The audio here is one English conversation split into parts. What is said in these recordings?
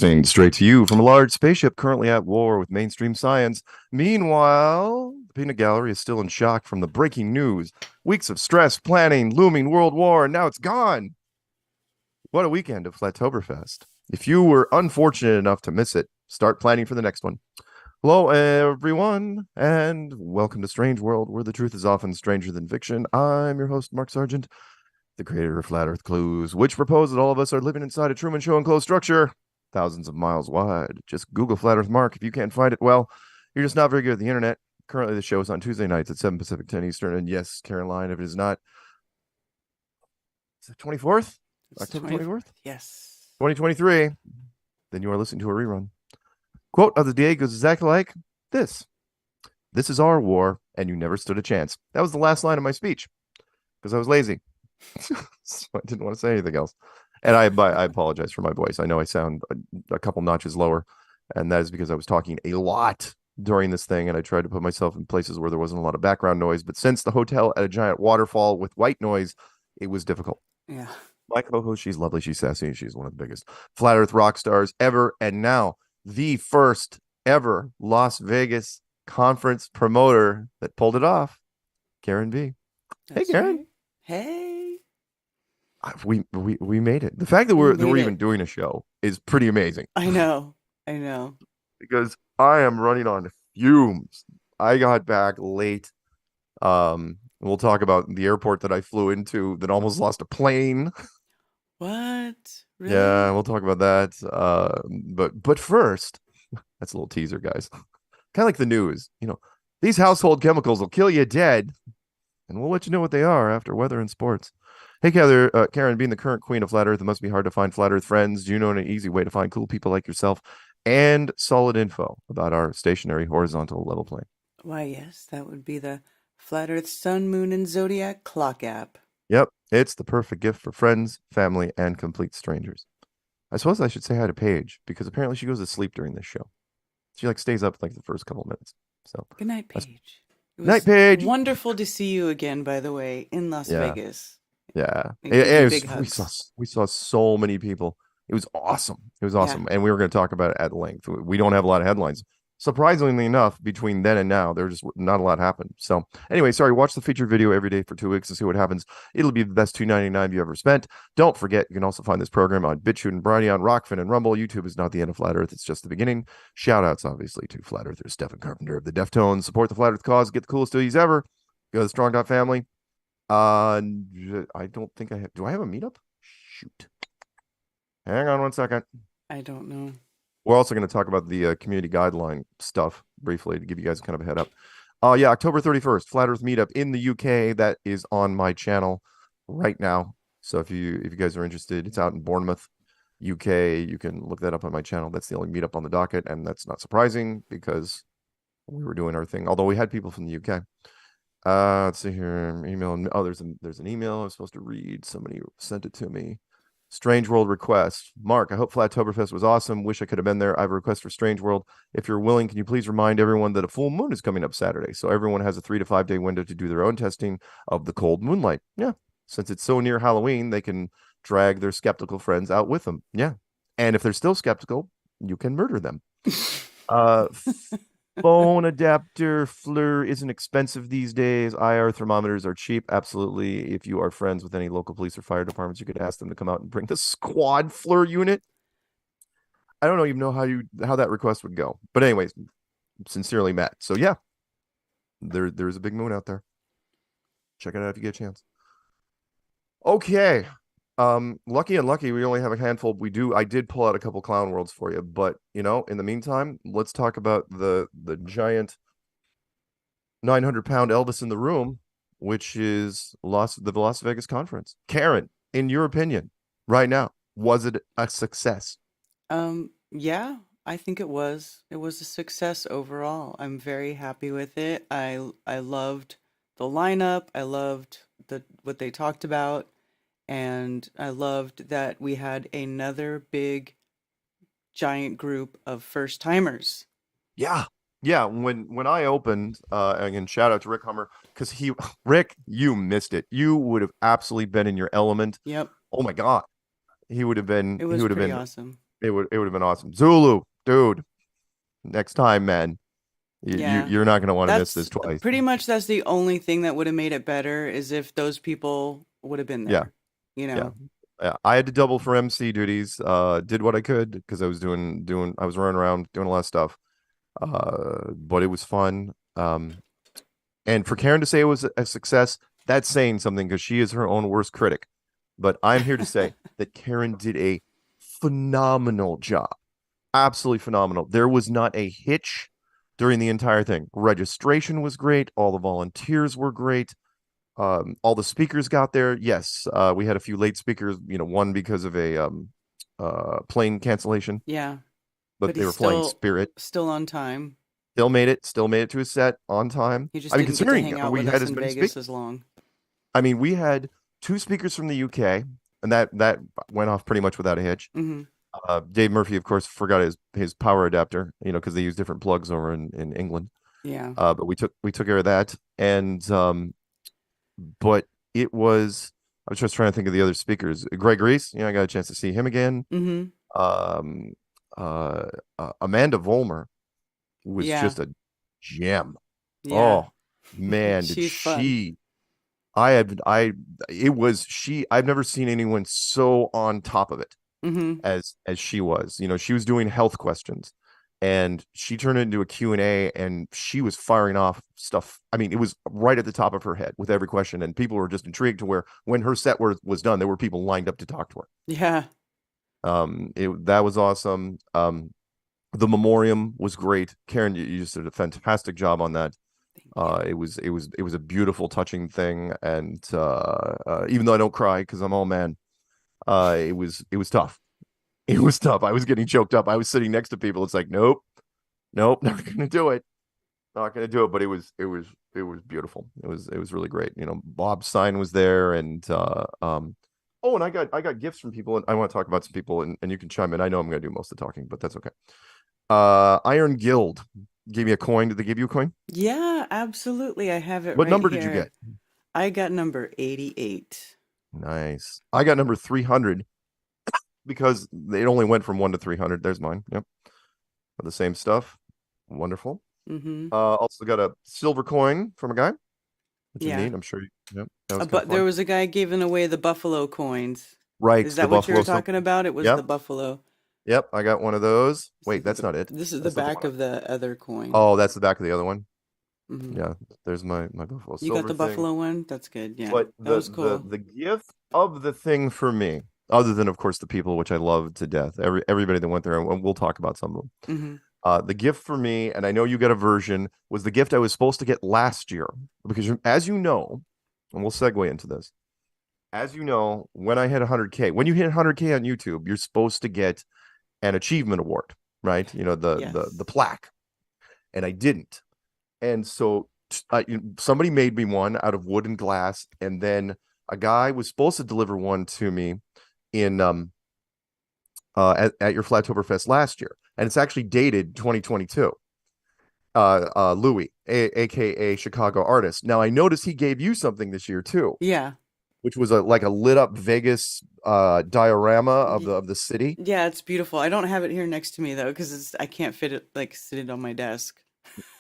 Broadcasting straight to you from a large spaceship currently at war with mainstream science. Meanwhile, the peanut gallery is still in shock from the breaking news. Weeks of stress, planning, looming world war, and now it's gone. What a weekend of Flattoberfest. If you were unfortunate enough to miss it, start planning for the next one. Hello, everyone, and welcome to Strange World, where the truth is often stranger than fiction. I'm your host, Mark Sargent, the creator of Flat Earth Clues, which propose that all of us are living inside a Truman Show enclosed structure, thousands of miles wide. Just Google Flat Earth Mark. If you can't find it, well, you're just not very good at the internet. Currently, the show is on Tuesday nights at 7 Pacific, 10 Eastern. And yes, Caroline, if it is not, is it 24th? October 24th? Yes. 2023. Then you are listening to a rerun. Quote of the day goes exactly like this. This is our war, and you never stood a chance. That was the last line of my speech, because I was lazy. So I didn't want to say anything else. And I apologize for my voice. I know I sound a couple notches lower, and that is because I was talking a lot during this thing, and I tried to put myself in places where there wasn't a lot of background noise. But since the hotel at a giant waterfall with white noise, it was difficult. Yeah. My co-host, she's lovely, she's sassy, she's one of the biggest Flat Earth rock stars ever, and now the first ever Las Vegas conference promoter that pulled it off, KarenbFe. Hey, Karen. Right. Hey. We made it. The fact that we're even doing a show is pretty amazing. I know. Because I am running on fumes. I got back late. We'll talk about the airport that I flew into that almost lost a plane. What? Really? Yeah, we'll talk about that. But first, that's a little teaser, guys. Kind of like the news. You know, these household chemicals will kill you dead, and we'll let you know what they are after weather and sports. Hey, Karen, being the current queen of Flat Earth, it must be hard to find Flat Earth friends. Do you know an easy way to find cool people like yourself and solid info about our stationary horizontal level plane? Why, yes, that would be the Flat Earth Sun, Moon, and Zodiac Clock app. Yep, it's the perfect gift for friends, family, and complete strangers. I suppose I should say hi to Paige, because apparently she goes to sleep during this show. She stays up like the first couple minutes. So good night, Paige. It was night, Paige. Wonderful to see you again, by the way, in Las Vegas. Yeah, big hugs. We saw so many people. It was awesome. Yeah. And we were going to talk about it at length. We don't have a lot of headlines. Surprisingly enough, between then and now, there's just not a lot happened. So anyway, sorry, watch the featured video every day for 2 weeks to see what happens. It'll be the best $2.99 you ever spent. Don't forget, you can also find this program on BitChute and Brighteon, Rockfin, and Rumble. YouTube is not the end of Flat Earth. It's just the beginning. Shout outs, obviously, to Flat Earthers, Stephen Carpenter of the Deftones. Support the Flat Earth cause. Get the coolest hoodies ever. Go to the Strong Dot family. I don't think I have. Do I have a meetup? Shoot. Hang on one second. I don't know. We're also going to talk about the community guideline stuff briefly to give you guys kind of a head up. Yeah, October 31st, Flat Earth meetup in the UK. That is on my channel right now. So if you guys are interested, it's out in Bournemouth, UK. You can look that up on my channel. That's the only meetup on the docket, and that's not surprising because we were doing our thing. Although we had people from the UK. Let's see here. Email. Oh, there's an email I was supposed to read. Somebody sent it to me. Strange World request. Mark, I hope Flattoberfest was awesome. Wish I could have been there. I have a request for Strange World. If you're willing, can you please remind everyone that a full moon is coming up Saturday? So everyone has a 3 to 5 day window to do their own testing of the cold moonlight. Yeah. Since it's so near Halloween, they can drag their skeptical friends out with them. Yeah. And if they're still skeptical, you can murder them. Phone adapter FLIR isn't expensive these days. IR thermometers are cheap. Absolutely. If you are friends with any local police or fire departments, you could ask them to come out and bring the squad FLIR unit. I don't even know how that request would go. But anyways, sincerely, Matt. So yeah, there's a big moon out there. Check it out if you get a chance. Okay. Lucky we only have a handful. I did pull out a couple clown worlds for you, but in the meantime, let's talk about the giant 900-pound Elvis in the room, which is the Las Vegas conference. Karen, in your opinion, right now, was it a success? Yeah, I think it was. It was a success overall. I'm very happy with it. I loved the lineup. I loved what they talked about. And I loved that we had another big, giant group of first timers. Yeah. When I opened, again, shout out to Rick Hummer, because Rick, you missed it. You would have absolutely been in your element. Yep. Oh my God. He would have been. It was pretty awesome. it would have been awesome. Zulu, dude, next time, man, Yeah. you're not gonna want to miss That's this twice. pretty much that's the only thing that would have made it better is if those people would have been Yeah, there, you yeah. know. I had to double for MC duties. Did what I could because I was doing I was running around doing a lot of stuff. But it was fun. And for Karen to say it was a success, that's saying something because she is her own worst critic. But I'm here to say that Karen did a phenomenal job. Absolutely phenomenal. There was not a hitch during the entire thing. Registration was great. All the volunteers were great. All the speakers got there. Yes, we had a few late speakers, one because of a plane cancellation, Yeah, but but they he's were flying still Spirit. still on time. Still made it to his set on time. He just I mean, didn't get to considering hang out we with had us as in many Vegas speakers. as long. I mean, we had two speakers from the UK, and that went off pretty much without a hitch. Hmm. Dave Murphy, of course, forgot his power adapter, because they use different plugs over in England. Yeah. But we took care of that, and but it was. I was just trying to think of the other speakers. Greg Reese, I got a chance to see him again. Hmm. Um, Amanda Vollmer was Yeah. just a gem. Yeah. Oh man, did She's fun. she I have I it was she I've never seen anyone so on top of it Hmm. as she was. She was doing health questions and she turned it into a Q&A and she was firing off stuff. I mean, it was right at the top of her head with every question and people were just intrigued to where when her set was done, there were people lined up to talk to her. Yeah. That was awesome. The memoriam was great. Karen, you just did a fantastic job on that. Thank you. It was a beautiful, touching thing, and even though I don't cry because I'm all man, it was tough. It was tough. I was getting choked up. I was sitting next to people. It's like, nope, nope, not gonna do it, not gonna do it. But it was beautiful. It was really great. Bob's sign was there, and oh, and I got gifts from people, and I want to talk about some people, and you can chime in. I know I'm gonna do most of the talking, but that's okay. Iron Guild gave me a coin. Did they give you a coin? Yeah, absolutely. I have it What right number did you get? here. I got number 88. Nice. I got number 300 because it only went from 1 to 300. There's mine. Yep. The same stuff. Wonderful. Hmm. Also got a silver coin from a guy, which is Yeah. neat. I'm sure. Yep. That was kind of But there fun. was a guy giving away the buffalo coins. Right. Is The that what you were Buffalo Silver. talking about? It was the Yep. buffalo. Yep. I got one of those. This Wait, is that's the not it. this is the That's not the back one. of the other coin. Oh, that's the back of the other one. Hmm. Yeah. There's my Buffalo You got Silver the thing. buffalo one? That's good. Yeah. But That the was the cool. the gift of the thing for me, other than of course the people, which I love to death, everybody that went there, and we'll talk about some of them. Hmm. The gift for me, and I know you got a version, was the gift I was supposed to get last year. Because as you know, and we'll segue into this, as you know, when I hit 100K, when you hit 100K on YouTube, you're supposed to get an achievement award, right? The Yes. plaque, and I didn't. And so somebody made me one out of wood and glass, and then a guy was supposed to deliver one to me in at your Flattoberfest last year, and it's actually dated 2022. Louis, aka Chicago artist. Now I noticed he gave you something this year too, Yeah. which was like a lit up Vegas diorama of Y- the city. Yeah, it's beautiful. I don't have it here next to me though, because I can't fit it like sit it on my desk.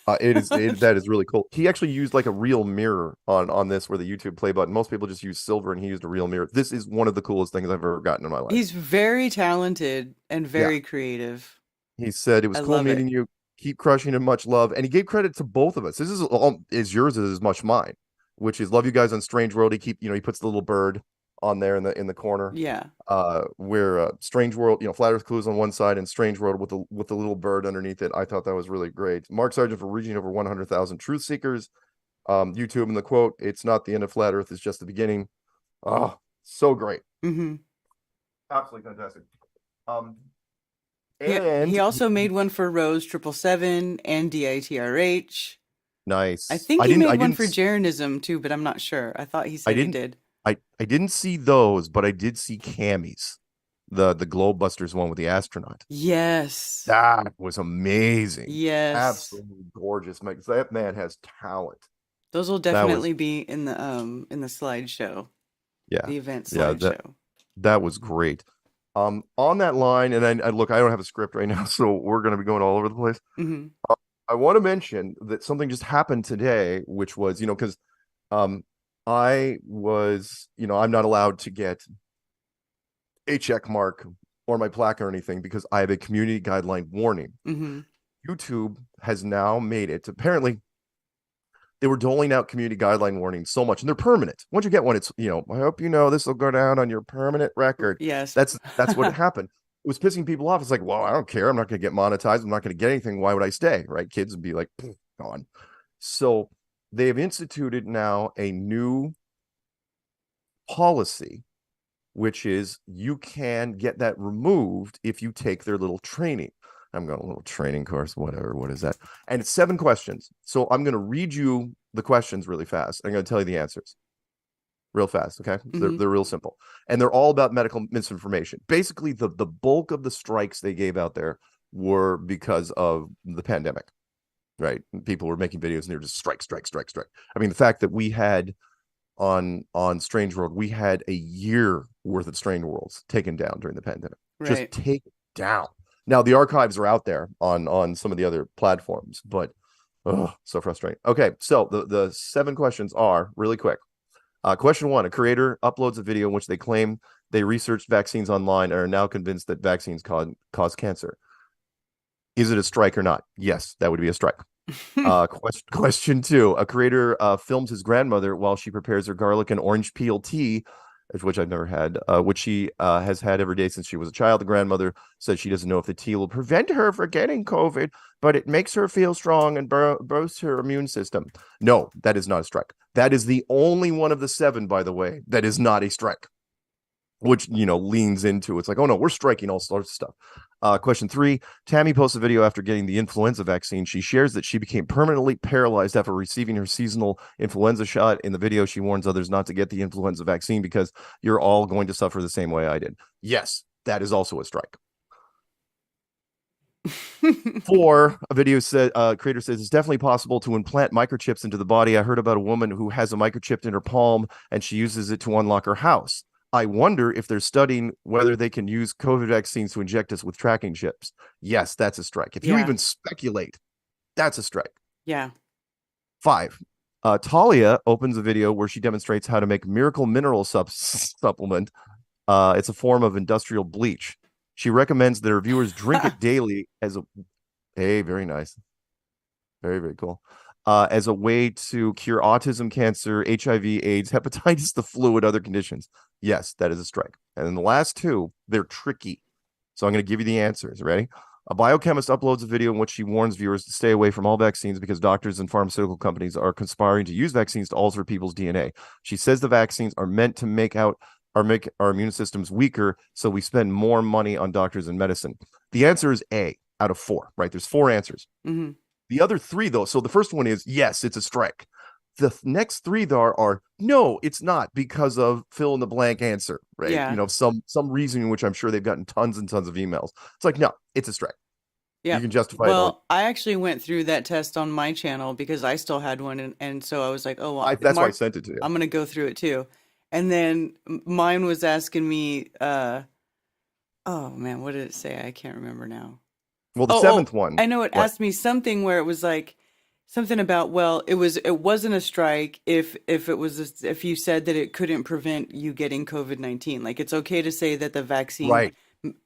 That is really cool. He actually used like a real mirror on this where the YouTube play button. Most people just use silver, and he used a real mirror. This is one of the coolest things I've ever gotten in my life. He's very talented and Yeah. very creative. He said it I was cool love it. meeting you. Keep crushing and much love. And he gave credit to both of us. This is yours as much mine, which is love you guys on Strange World. He puts the little bird on there in the corner. Yeah. Where Strange World, Flat Earth Clues on one side and Strange World with the little bird underneath it. I thought that was really great. Mark Sargent for reaching over 100,000 truth seekers. YouTube and the quote, "It's not the end of Flat Earth, it's just the beginning." Oh, so great. Hmm. Absolutely fantastic. Um, He and also made one for Rose 777 and DITRH. I nice. think I he didn't I made one didn't for Jeranism too, but I'm not sure. I thought he I said he didn't did. I didn't see those, but I did see Cammy's, the Globebusters one with the astronaut. Yes. That was amazing. Yes. Absolutely gorgeous. That man has talent. Those will That was definitely be in the slideshow, yeah. the event Yeah, that slideshow. that was great. On that line, and I look, I don't have a script right now, so we're going to be going all over the place. Hmm. I want to mention that something just happened today, which was, because um, I was, I'm not allowed to get a check mark or my plaque or anything because I have a community guideline warning. Hmm. YouTube has now made it. Apparently, they were doling out community guideline warnings so much, and they're permanent. Once you get one, it's I hope this will go down on your permanent record. Yes. That's what happened. It was pissing people off. It's like, well, I don't care. I'm not going to get monetized. I'm not going to get anything. Why would I stay? Right? Kids would be like, gone. So they've instituted now a new policy, which is you can get that removed if you take their little training. I'm going a little training course, whatever. What is that? And it's 7 questions. So I'm going to read you the questions really fast. I'm going to tell you the answers real fast. Okay. Hmm. They're real simple. And they're all about medical misinformation. Basically, the bulk of the strikes they gave out there were because of the pandemic, right? People were making videos and they were just strike, strike, strike, strike. I mean, the fact that we had on Strange World, we had a year worth of Strange Worlds taken down during the pandemic. Just Right. take down. Now the archives are out there on some of the other platforms, but so frustrating. Okay, so the 7 questions are really quick. Question 1: a creator uploads a video in which they claim they researched vaccines online and are now convinced that vaccines cause cancer. Is it a strike or not? Yes, that would be a strike. Question 2: a creator films his grandmother while she prepares her garlic and orange peel tea, which I've never had, which she has had every day since she was a child. The grandmother says she doesn't know if the tea will prevent her from getting COVID, but it makes her feel strong and boosts her immune system. No, that is not a strike. That is the only one of the 7, by the way, that is not a strike, which leans into it's like, oh no, we're striking all sorts of stuff. Question 3: Tammy posts a video after getting the influenza vaccine. She shares that she became permanently paralyzed after receiving her seasonal influenza shot. In the video, she warns others not to get the influenza vaccine because you're all going to suffer the same way I did. Yes, that is also a strike. 4: a video said creator says it's definitely possible to implant microchips into the body. I heard about a woman who has a microchip in her palm and she uses it to unlock her house. I wonder if they're studying whether they can use COVID vaccines to inject us with tracking chips. Yes, that's a strike. If you Yeah. even speculate, that's a strike. Yeah. 5: Talia opens a video where she demonstrates how to make miracle mineral supplement. It's a form of industrial bleach. She recommends that her viewers drink it daily as a hey, very nice. Very, very cool. As a way to cure autism, cancer, HIV, AIDS, hepatitis, the flu, and other conditions. Yes, that is a strike. And then the last 2, they're tricky. So I'm going to give you the answers. Ready? A biochemist uploads a video in which she warns viewers to stay away from all vaccines because doctors and pharmaceutical companies are conspiring to use vaccines to alter people's DNA. She says the vaccines are meant to make our immune systems weaker, so we spend more money on doctors and medicine. The answer is A out of 4, right? There's 4 answers. Hmm. The other 3, though, so the first one is yes, it's a strike. The next 3 though are no, it's not because of fill in the blank answer, right? Yeah. Some reason in which I'm sure they've gotten tons and tons of emails. It's like, no, it's a strike. You Yep. can justify it. Well, I actually went through that test on my channel because I still had one, and so I was like, oh, well, That's why I Mark, sent it to you. I'm gonna go through it too. And then mine was asking me, oh man, what did it say? I can't remember now. Well, the Oh, seventh I one, know it what? asked me something where it was like something about, well, it wasn't a strike if it was if you said that it couldn't prevent you getting COVID-19. Like it's okay to say that the vaccine Right.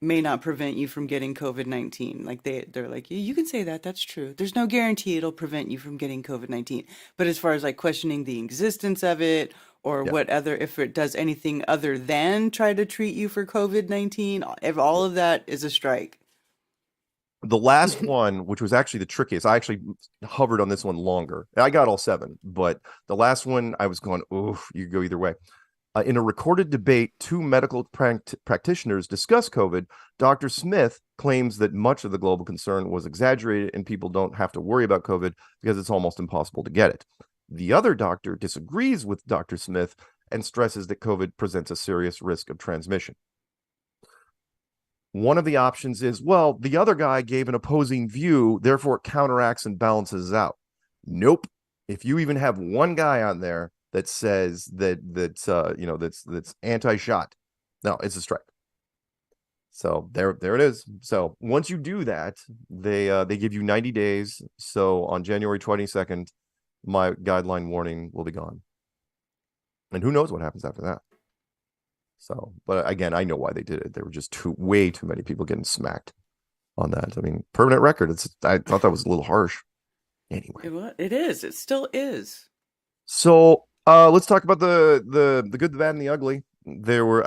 may not prevent you from getting COVID-19. Like they're like, you can say that, that's true. There's no guarantee it'll prevent you from getting COVID-19. But as far as like questioning the existence of it or Yeah. what other if it does anything other than try to treat you for COVID-19, if all of that is a strike. The last one, which was actually the trickiest, I actually hovered on this one longer. I got all 7, but the last one, I was going, oof, you could go either way. In a recorded debate, 2 medical practitioners discuss COVID. Dr. Smith claims that much of the global concern was exaggerated and people don't have to worry about COVID because it's almost impossible to get it. The other doctor disagrees with Dr. Smith and stresses that COVID presents a serious risk of transmission. One of the options is, well, the other guy gave an opposing view, therefore it counteracts and balances out. Nope. If you even have one guy on there that says that's anti-shot, no, it's a strike. So there it is. So once you do that, they give you 90 days. So on January 22nd, my guideline warning will be gone. And who knows what happens after that. So, but again, I know why they did it. There were just way too many people getting smacked on that. I mean, permanent record. I thought that was a little harsh. Anyway, It is. It still is. so let's talk about the good, the bad, and the ugly. There were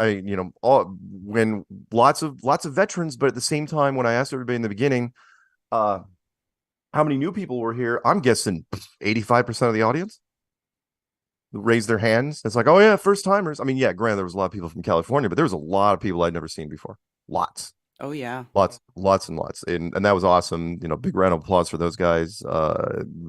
all when lots of veterans, but at the same time, when I asked everybody in the beginning, uh, how many new people were here, I'm guessing 85% of the audience raised their hands. It's like, oh yeah, first timers. I mean, yeah, granted, there was a lot of people from California, but there was a lot of people I'd never seen before. Lots. Oh yeah. Lots and lots, and that was awesome. Big round of applause for those guys. I'm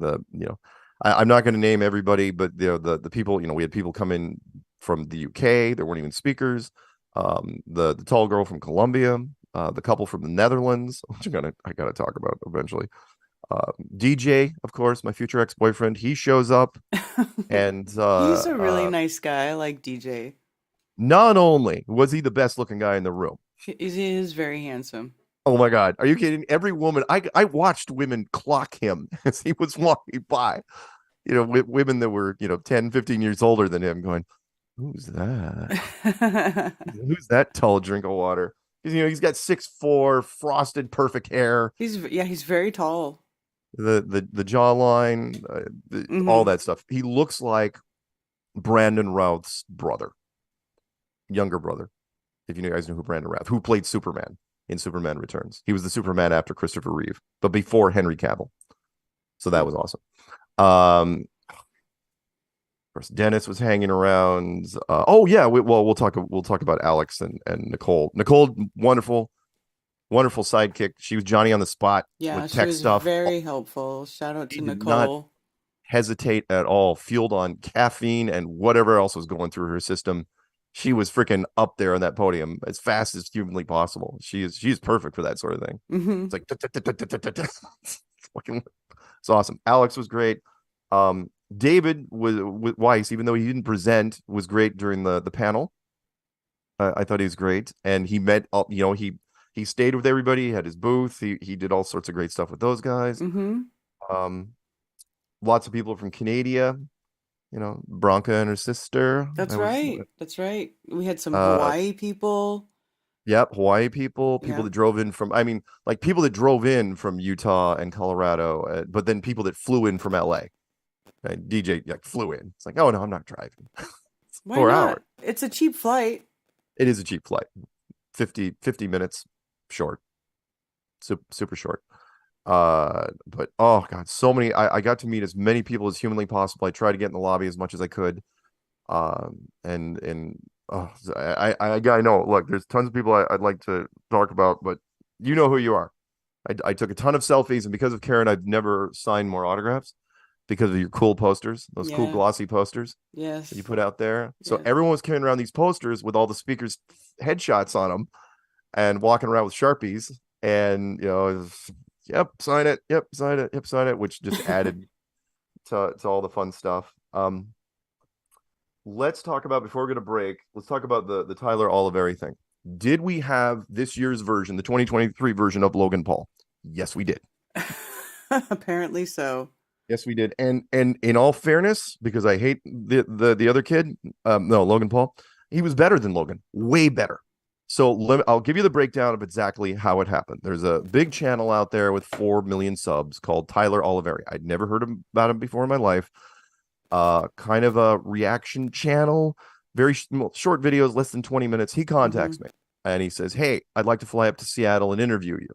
not going to name everybody, but the people. We had people come in from the UK. There weren't even speakers. The tall girl from Colombia, the couple from the Netherlands, which I gotta talk about eventually. DJ, of course, my future ex-boyfriend. He shows up, and He's a really nice guy. I like DJ. not only was he the best looking guy in the room. He is very handsome. Oh my God. Are you kidding? Every woman, I watched women clock him as he was walking by, women that were, 10, 15 years older than him going, who's that? Who's that tall drink of water? He's got 6'4", frosted, perfect hair, he's very tall. the jawline, all Hmm. that stuff. He looks like Brandon Routh's brother, younger brother. If you guys know who Brandon Routh, who played Superman in Superman Returns. He was the Superman after Christopher Reeve, but before Henry Cavill. So that was awesome. Of course, Dennis was hanging around. Oh yeah, we'll talk about Alex and Nicole. Nicole, wonderful, wonderful sidekick. She was Johnny on the spot Yeah, with she tech was stuff. very helpful. Shout out She to did not Nicole. hesitate at all. Fueled on caffeine and whatever else was going through her system. She was freaking up there on that podium as fast as humanly possible. She's perfect for that sort of thing. Hmm. It's like it's awesome. Alex was great. David was with Weiss, even though he didn't present, was great during the panel. I thought he was great, and he met up. He stayed with everybody. He had his booth. He did all sorts of great stuff with those guys. Hmm. Um, Lots of people from Canada. Bronca and her sister. That's I was right. That's right. We had some uh Hawaii people. Yep, Hawaii people Yeah. that drove in from, I mean, like people that drove in from Utah and Colorado, but then people that flew in from LA. Right? DJ like flew in. It's like, oh no, I'm not driving. It's Why 4 hours. not? It's a cheap flight. It is a cheap flight. 50 minutes short. Super short. But oh God, so many. I got to meet as many people as humanly possible. I tried to get in the lobby as much as I could. And oh, I know. Look, there's tons of people I'd like to talk about, but you know who you are. I took a ton of selfies, and because of Karen, I've never signed more autographs because of your cool posters, those cool Yeah. glossy posters that you Yes. put out there. So Yes. everyone was carrying around these posters with all the speakers' headshots on them and walking around with Sharpies, and yep, sign it, yep, sign it, yep, sign it, which just added to all the fun stuff. Let's talk about before we're going to break. Let's talk about the Tyler Oliveri thing. Did we have this year's version, the 2023 version of Logan Paul? Yes, we did. Apparently so. Yes, we did. And in all fairness, because I hate the other kid, no, Logan Paul, he was better than Logan, way better. So I'll give you the breakdown of exactly how it happened. There's a big channel out there with 4 million subs called Tyler Oliveri. I'd never heard about him before in my life. Kind of a reaction channel, very short videos, less than 20 minutes. He Hmm. contacts me and he says, hey, I'd like to fly up to Seattle and interview you.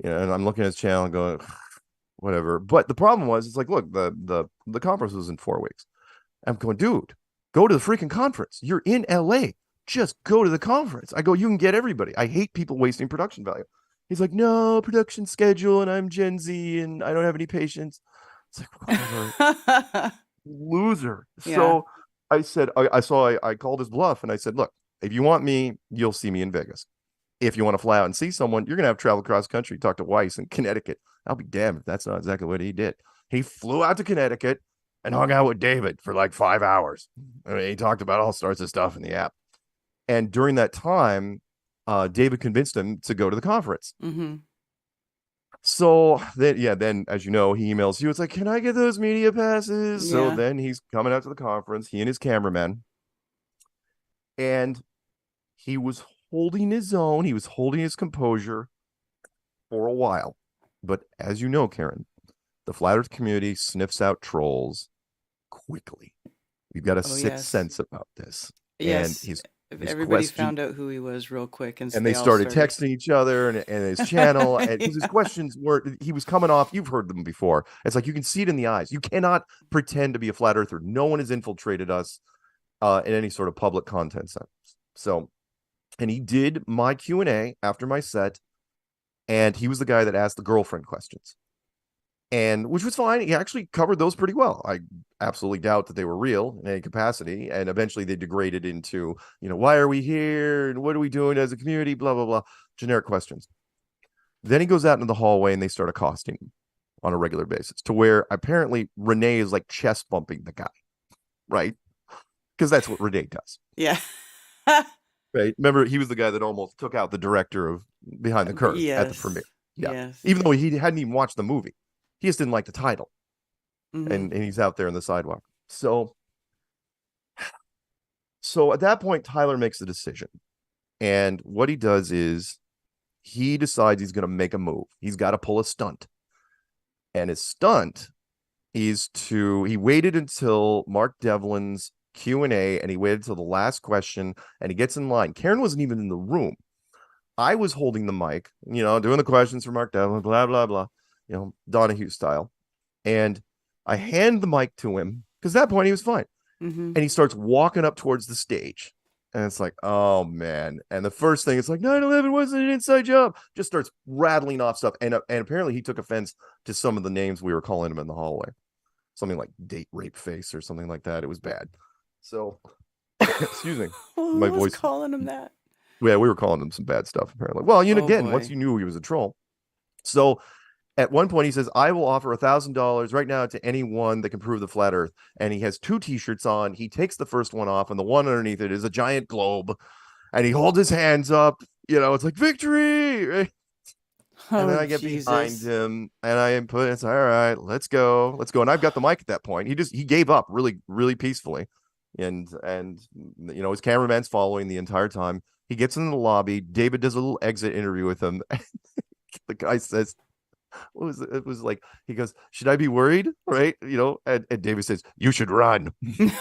And I'm looking at his channel and going, whatever. But the problem was, it's like, look, the conference was in 4 weeks. I'm going, dude, go to the freaking conference. You're in LA. Just go to the conference. I go, you can get everybody. I hate people wasting production value. He's like, no, production schedule, and I'm Gen Z and I don't have any patience. It's like, whatever. Loser. Yeah. So I said, I called his bluff and I said, look, if you want me, you'll see me in Vegas. If you want to fly out and see someone, you're gonna have to travel across country, talk to Weiss in Connecticut. I'll be damned if that's not exactly what he did. He flew out to Connecticut and hung out with David for like 5 hours. I mean, he talked about all sorts of stuff in the app. And during that time, David convinced him to go to the conference. Mm-hmm. So then, yeah, then as you know, he emails you. It's like, can I get those media passes? So Yeah. then he's coming out to the conference, he and his cameraman, and he was holding his own. He was holding his composure for a while. But as you know, Karen, the flat Earth community sniffs out trolls quickly. We've got a Oh, sixth yes. sense about this. And Yes. If his everybody question, found out who he was real quick, and and they they all started started. texting each other and his channel, and because his Yeah. questions weren't, he was coming off, you've heard them before. It's like you can see it in the eyes. You cannot pretend to be a flat earther. No one has infiltrated us in any sort of public content sense. So, and he did my Q&A after my set, and he was the guy that asked the girlfriend questions, and which was fine. He actually covered those pretty well. I absolutely doubt that they were real in any capacity, and eventually they degraded into, why are we here and what are we doing as a community, blah blah blah, generic questions. Then he goes out into the hallway and they start accosting him on a regular basis, to where apparently Renee is like chest bumping the guy, right? Because that's what Renee does. Yeah. Right. Remember, he was the guy that almost took out the director of Behind the Curve at the premiere. Yes. Yeah. Yes. Even though he hadn't even watched the movie, he just didn't like the title. Mm-hmm. And he's out there on the sidewalk. So at that point, Tyler makes a decision. And what he does is he decides he's going to make a move. He's got to pull a stunt. And his stunt is he waited until Mark Devlin's Q&A, and he waited until the last question, and he gets in line. Karen wasn't even in the room. I was holding the mic, doing the questions for Mark Devlin, blah, blah, blah, Donahue style. And I hand the mic to him because at that point he was fine. Mm-hmm. And he starts walking up towards the stage. And it's like, oh man. And the first thing is like 9/11 wasn't an inside job. Just starts rattling off stuff. And apparently he took offense to some of the names we were calling him in the hallway. Something like date rape face or something like that. It was bad. So excuse me. Who My was voice. calling him that? Yeah, we were calling him some bad stuff, apparently. Well, Oh again, once boy. you knew he was a troll. So at one point he says, I will offer $1,000 right now to anyone that can prove the flat earth. And he has two t-shirts on. He takes the first one off, and the one underneath it is a giant globe, and he holds his hands up, it's like victory, right? And then Oh I get behind Jesus. him and I input, it's all right, let's go. And I've got the mic at that point. He gave up really, really peacefully. And his cameraman's following the entire time. He gets in the lobby. David does a little exit interview with him. The guy says, what was it? It was like, he goes, should I be worried? Right. And David says, you should run. Because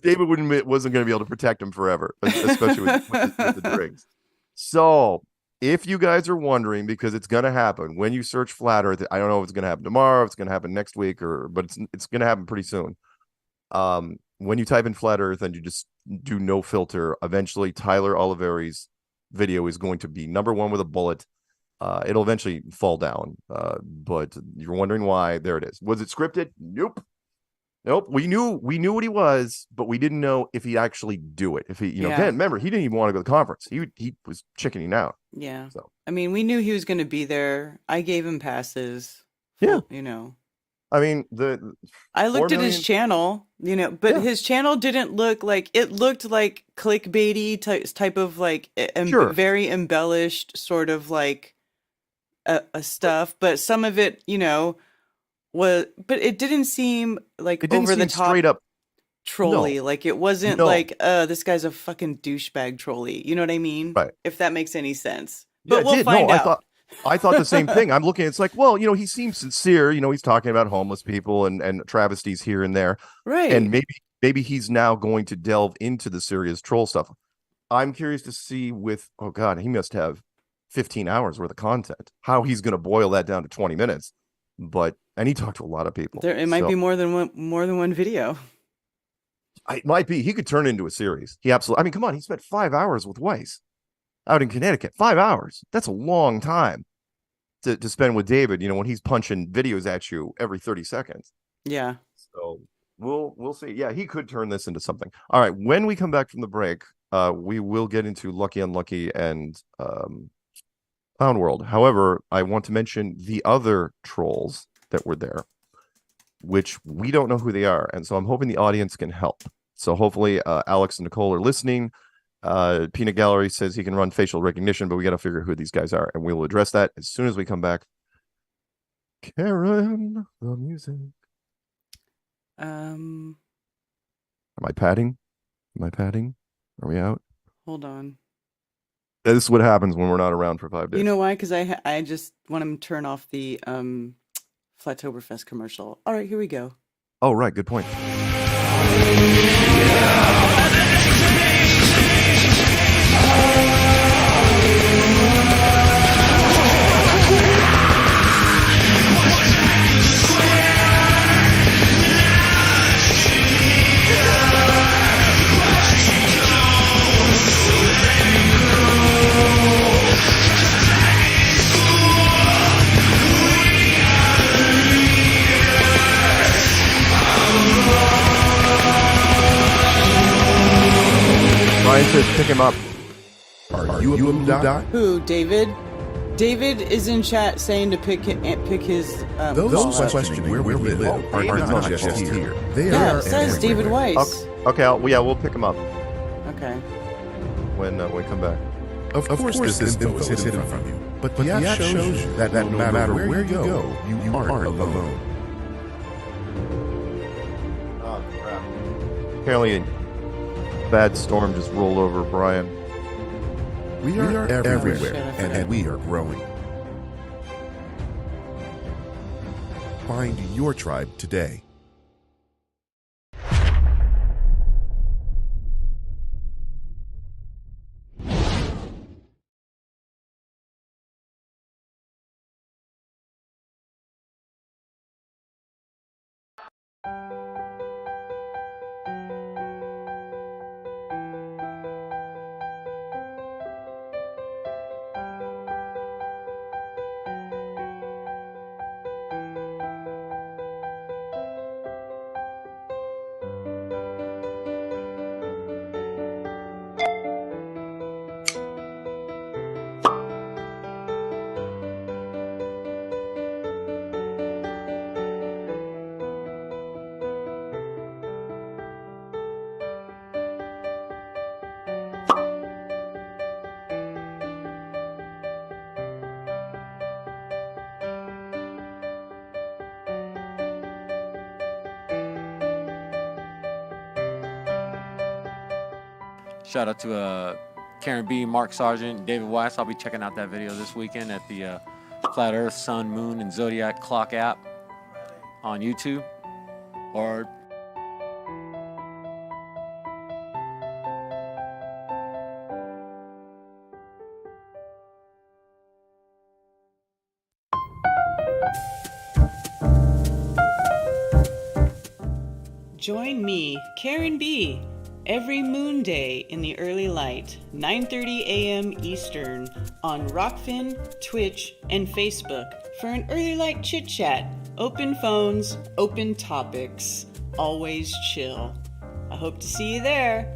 David wasn't going to be able to protect him forever, especially with the drinks. So if you guys are wondering, because it's going to happen when you search flat earth, I don't know if it's going to happen tomorrow, if it's going to happen next week, but it's going to happen pretty soon. When you type in flat earth and you just do no filter, eventually Tyler Oliveri's video is going to be number one with a bullet. It'll eventually fall down. But you're wondering why. There it is. Was it scripted? Nope. Nope. We knew what he was, but we didn't know if he'd actually do it. If he, again, Yeah. remember, he didn't even want to go to the conference. He was chickening out. Yeah. So I mean, we knew he was going to be there. I gave him passes. yeah, Full. I mean the I four looked at his million. channel, but Yeah, his channel didn't look like it looked like clickbaity type of like sure. very embellished sort of like a stuff, but some of it, was, but it didn't seem like It didn't over the seem straight top up. No, trolly. Like it wasn't no. like, this guy's a fucking douchebag trolly. You know what I mean? Right. If that makes any sense. Yeah, But it we'll did. No, find out. I thought the same thing. I'm looking, it's like, well, he seems sincere. He's talking about homeless people and travesties here and there. And Right. maybe he's now going to delve into the serious troll stuff. I'm curious to see oh God, he must have 15 hours worth of content, how he's going to boil that down to 20 minutes. And he talked to a lot of people. It might So be more than one video. it might be, he could turn into a series. He absolutely, I mean, come on, he spent 5 hours with Weiss out in Connecticut. 5 hours. That's a long time to spend with David, when he's punching videos at you every 30 seconds. Yeah. So we'll see. Yeah, he could turn this into something. All right, when we come back from the break, we will get into Lucky Unlucky and Clown World. However, I want to mention the other trolls that were there, which we don't know who they are, and so I'm hoping the audience can help. So hopefully Alex and Nicole are listening. Peanut Gallery says he can run facial recognition, but we got to figure who these guys are, and we will address that as soon as we come back. Karen, the music. Um, Am I padding? Am I padding? Are we out? hold on. This is what happens when we're not around for 5 You days. know why? Because I just want to turn off the Flattoberfest commercial. All right, here we go. Oh, right. Good point. Ryan says pick him up. Are you a blue dot? Who, David? David is in chat saying to pick his. Those call out. questioning where we live are not just here. They Yeah, are it says everywhere. David Weiss. Okay, we'll pick him up Okay. when we come back. Of course, this info is hidden from you, but the app shows you that no matter where you go, you aren't alone. Oh, crap. Apparently, a bad storm just rolled over Brian. We are everywhere, Shit, I forgot. and we are growing. Find your tribe today. Shout out to Karen B, Mark Sargent, David Weiss. I'll be checking out that video this weekend at the Flat Earth, Sun, Moon, and Zodiac Clock app on YouTube. Or Join me, Karen B, every moon day in the early light, 9:30 a.m. Eastern, on Rockfin, Twitch, and Facebook for an early light chit chat. Open phones, open topics, always chill. I hope to see you there.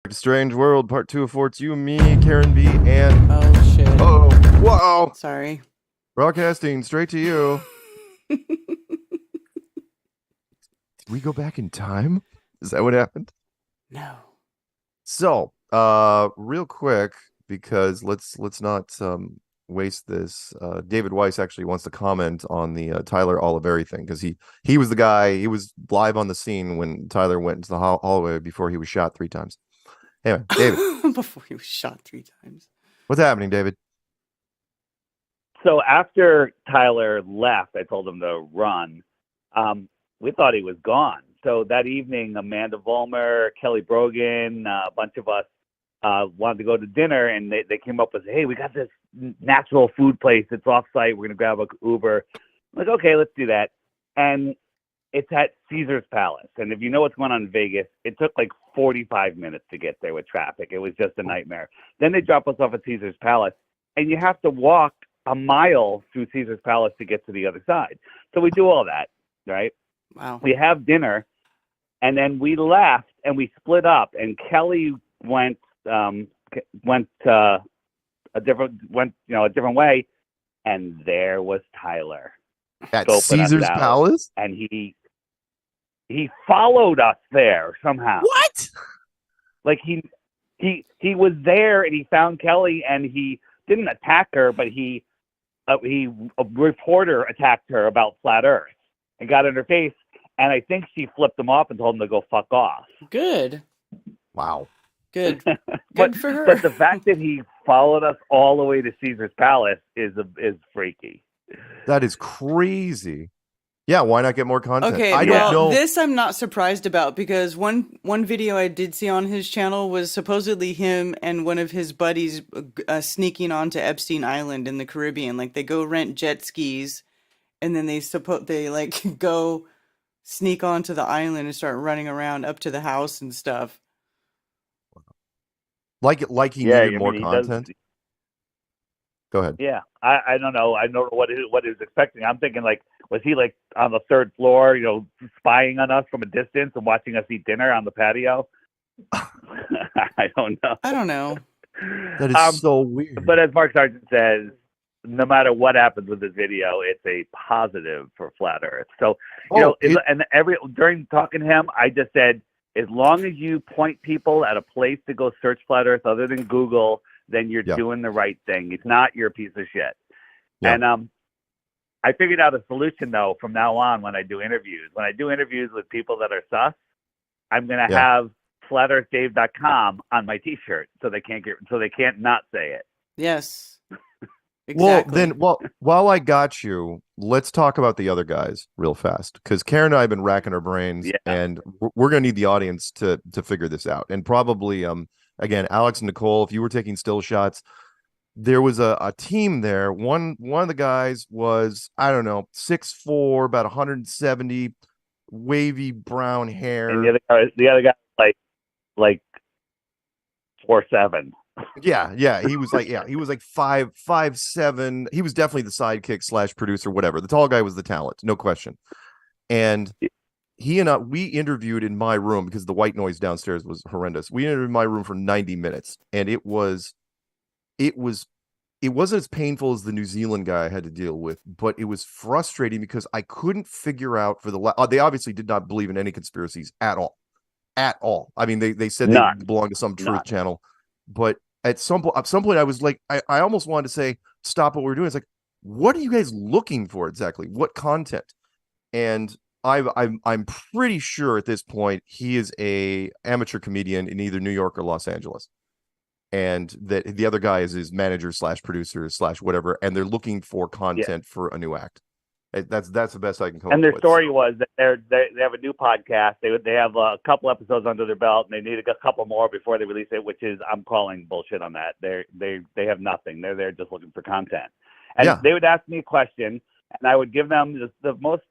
Strange World, Part 2 of 4. It's you, me, Karen B, and... Oh, shit. Oh, whoa! Sorry. Broadcasting straight to you. Did we go back in time? Is that what happened? No. So, real quick, because let's not waste this. David Weiss actually wants to comment on the Tyler Oliveri thing, because he was the guy, he was live on the scene when Tyler went into the hallway before he was shot 3 times. Anyway, David, Before he was shot 3 times. what's happening, David? So after Tyler left, I told him to run. We thought he was gone. so that evening, Amanda Vollmer, Kelly Brogan, a bunch of us wanted to go to dinner, and they came up with, hey, we got this natural food place. It's off-site. We're going to grab a Uber. I'm like, okay, let's do that. And it's at Caesar's Palace. And if you know what's going on in Vegas, it took like 45 minutes to get there with traffic. It was just a nightmare. Then they drop us off at Caesar's Palace, and you have to walk a mile through Caesar's Palace to get to the other side. So we do all that, right? Wow. We have dinner, and then we left, and we split up, and Kelly went a different way, and there was Tyler At scoping us Caesar's out. Palace? And he followed us there somehow. What? Like he was there, and he found Kelly, and he didn't attack her, but a reporter attacked her about flat Earth and got in her face, and I think she flipped him off and told him to go fuck off. Good. Wow. Good. but, Good for her. But the fact that he followed us all the way to Caesar's Palace is freaky. That is crazy. Yeah, why not get more content? Okay, I well, don't know. this I'm not surprised about because one video I did see on his channel was supposedly him and one of his buddies sneaking onto Epstein Island in the Caribbean. Like they go rent jet skis, and then they like go sneak onto the island and start running around up to the house and stuff. Like he needed more content. Go ahead. Yeah, I don't know. I don't know what he was expecting. I'm thinking, like, was he like on the third floor, spying on us from a distance and watching us eat dinner on the patio? I don't know. I don't know. That is so weird. But as Mark Sargent says, no matter what happens with this video, it's a positive for flat Earth. So, during talking to him, I just said, as long as you point people at a place to go search flat Earth other than Google, then you're doing the right thing. If not, you're a piece of shit. Yeah. And I figured out a solution, though, from now on when I do interviews. When I do interviews with people that are sus, I'm going to have flatearthdave.com on my T-shirt so they can't not say it. Yes. Exactly. Well, then, while I got you, let's talk about the other guys real fast, because Karen and I have been racking our brains, and we're going to need the audience to figure this out. And probably, again, Alex and Nicole, if you were taking still shots, there was a team there. One of the guys was, I don't know, 6'4", about 170, wavy brown hair. And the other guy like 4'7". Yeah, he was like 5'7". He was definitely the sidekick / producer, whatever. The tall guy was the talent, no question. And he and we interviewed in my room because the white noise downstairs was horrendous. We interviewed in my room for 90 minutes, and it wasn't as painful as the New Zealand guy I had to deal with, but it was frustrating because I couldn't figure out they obviously did not believe in any conspiracies at all. I mean, they said they belonged to some truth channel, but at some point I was like, I almost wanted to say, stop what we're doing. It's like, what are you guys looking for exactly? What content? And I'm pretty sure at this point he is a amateur comedian in either New York or Los Angeles, and that the other guy is his manager / producer / whatever, and they're looking for content for a new act. That's the best I can come up with. And their story was that they have a new podcast. They have a couple episodes under their belt, and they need a couple more before they release it. Which is, I'm calling bullshit on that. They have nothing. They're there just looking for content. And they would ask me a question, and I would give them the most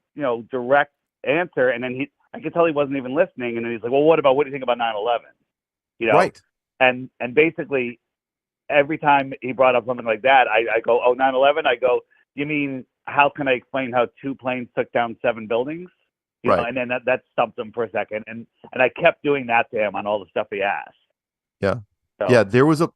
direct answer. And then I could tell he wasn't even listening. And then he's like, "Well, what do you think about 9/11?" Right. And basically, every time he brought up something like that, I go, "Oh, 9/11." I go, "You mean how can I explain how 2 planes took down 7 buildings?" You know, and then that stumped him for a second, and I kept doing that to him on all the stuff he asked. Yeah. So, yeah, there was I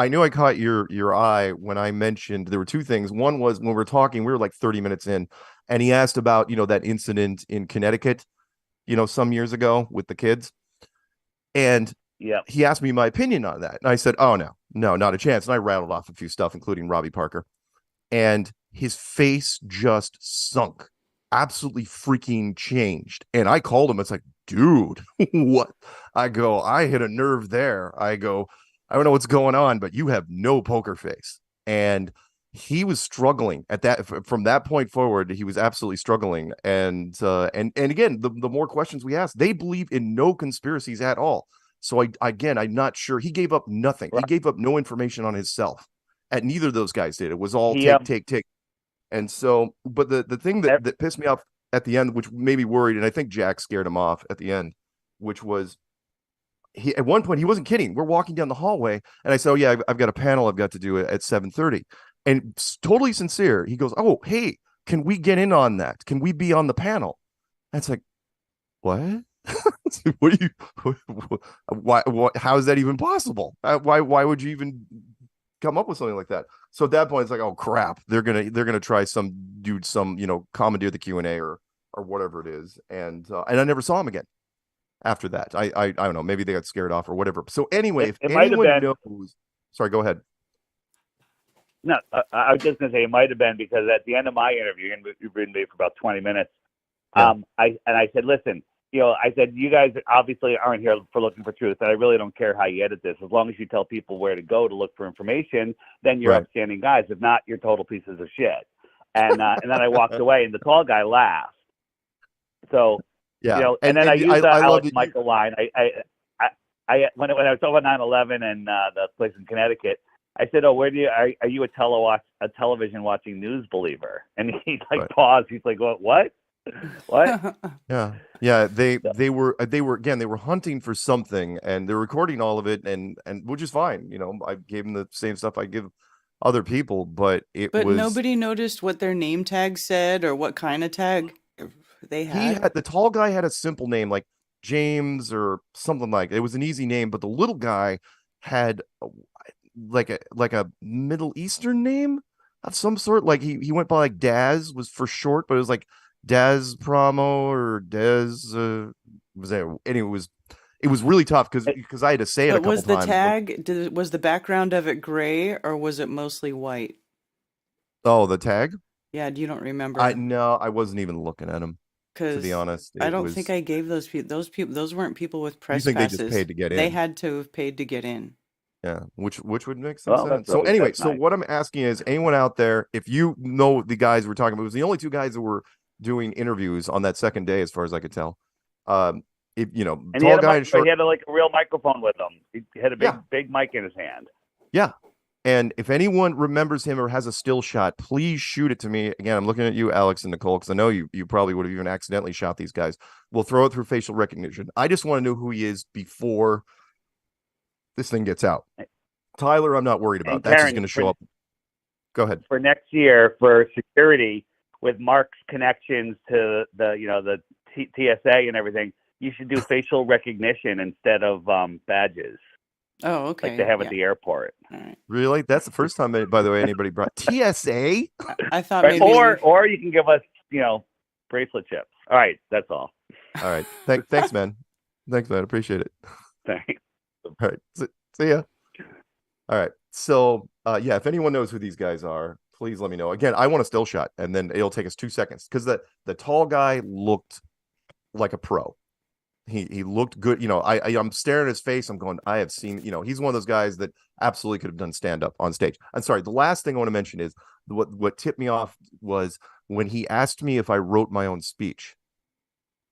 knew I caught your eye when I mentioned there were 2 things. One was when we were talking, we were like 30 minutes in, and he asked about that incident in Connecticut, some years ago with the kids, and he asked me my opinion on that, and I said, "Oh no, not a chance." And I rattled off a few stuff, including Robbie Parker, and his face just sunk, absolutely freaking changed. And I called him. It's like, dude, what? I go, I hit a nerve there. I go, I don't know what's going on, but you have no poker face. And he was struggling at that from that point forward. He was absolutely struggling, and again, the more questions we asked, they believe in no conspiracies at all. So I'm not sure. He gave up nothing. He Right. gave up no information on himself. At neither of those guys did. It was all He take. And so, but the thing ev- that pissed me off at the end, which made me worried, and I think Jack scared him off at the end, which was he at one point he wasn't kidding. We're walking down the hallway, and I said, "Oh yeah, I've got a panel I've got to do at 7:30," and totally sincere, he goes, "Oh hey, can we get in on that? Can we be on the panel?" And it's like, what? What do you? Why? What? How is that even possible? Why would you even come up with something like that? So at that point, it's like, oh crap, they're gonna try some dude, commandeer the Q&A or whatever it is, and I never saw him again after that. I don't know, maybe they got scared off or whatever. So anyway, if it might have anyone been. knows, sorry, go ahead. No, I was just gonna say it might have been because at the end of my interview, and you've been there for about 20 minutes. Yeah. I said, listen, I said, you guys obviously aren't here for looking for truth, and I really don't care how you edit this. As long as you tell people where to go to look for information, then you're Right. upstanding guys. If not, you're total pieces of shit. And then I walked away, and the tall guy laughed. So, Yeah, and then I used I the love Alex that Michael line. I when I was talking about 9/11 and the place in Connecticut, I said, "Oh, where do you are you a television watching news believer?" And he Right. paused. He's like, "What? What?" Yeah, they were again, they were hunting for something, and they're recording all of it, and which is fine. I gave them the same stuff I give other people, but it But was nobody noticed what their name tag said or what kind of tag they had. the tall guy had a simple name like James or something like it was an easy name, but the little guy had like a Middle Eastern name of some sort. Like he went by like Daz was for short, but it was like Daz Promo or Daz was there. Anyway, it was really tough because I had to say it a But couple was the times. tag, was the background of it gray or was it mostly white? Oh, the tag? Yeah, you don't remember? No, I wasn't even looking at him, to be Because honest. I It don't think was. I gave those people, those weren't people with You press think they just passes. paid to get They in? had to have paid to get in. Yeah, which would make some Well, sense. So that's anyway, so nice. what I'm asking is, anyone out there, if you know the guys we're talking about, it was the only two guys that were doing interviews on that second day, as far as I could tell. If And he tall had guy and short, he had a real microphone with him. He had a yeah, big mic in his hand. yeah. And if anyone remembers him or has a still shot, please shoot it to me. Again, I'm looking at you, Alex and Nicole, because I know you probably would have even accidentally shot these guys. We'll throw it through facial recognition. I just want to know who he is before this thing gets out. Tyler, I'm not worried about. And That's just Karen, going to show up. Go ahead. For next year for security, with Mark's connections to the TSA and everything, you should do facial recognition instead of badges Oh, okay. like they have yeah. at the airport. All right. Really? That's the first time, by the way, anybody brought TSA. I thought Right? maybe Or you can give us bracelet chips. All right, that's all. All right. Thanks, man. Thanks, man. Appreciate it. Thanks. All right. See ya. All right. So, yeah, if anyone knows who these guys are, please let me know. Again, I want a still shot, and then it'll take us 2 seconds because the tall guy looked like a pro. He looked good. I'm staring at his face. I'm going, I have seen, he's one of those guys that absolutely could have done stand up on stage. I'm sorry. The last thing I want to mention is what tipped me off was when he asked me if I wrote my own speech.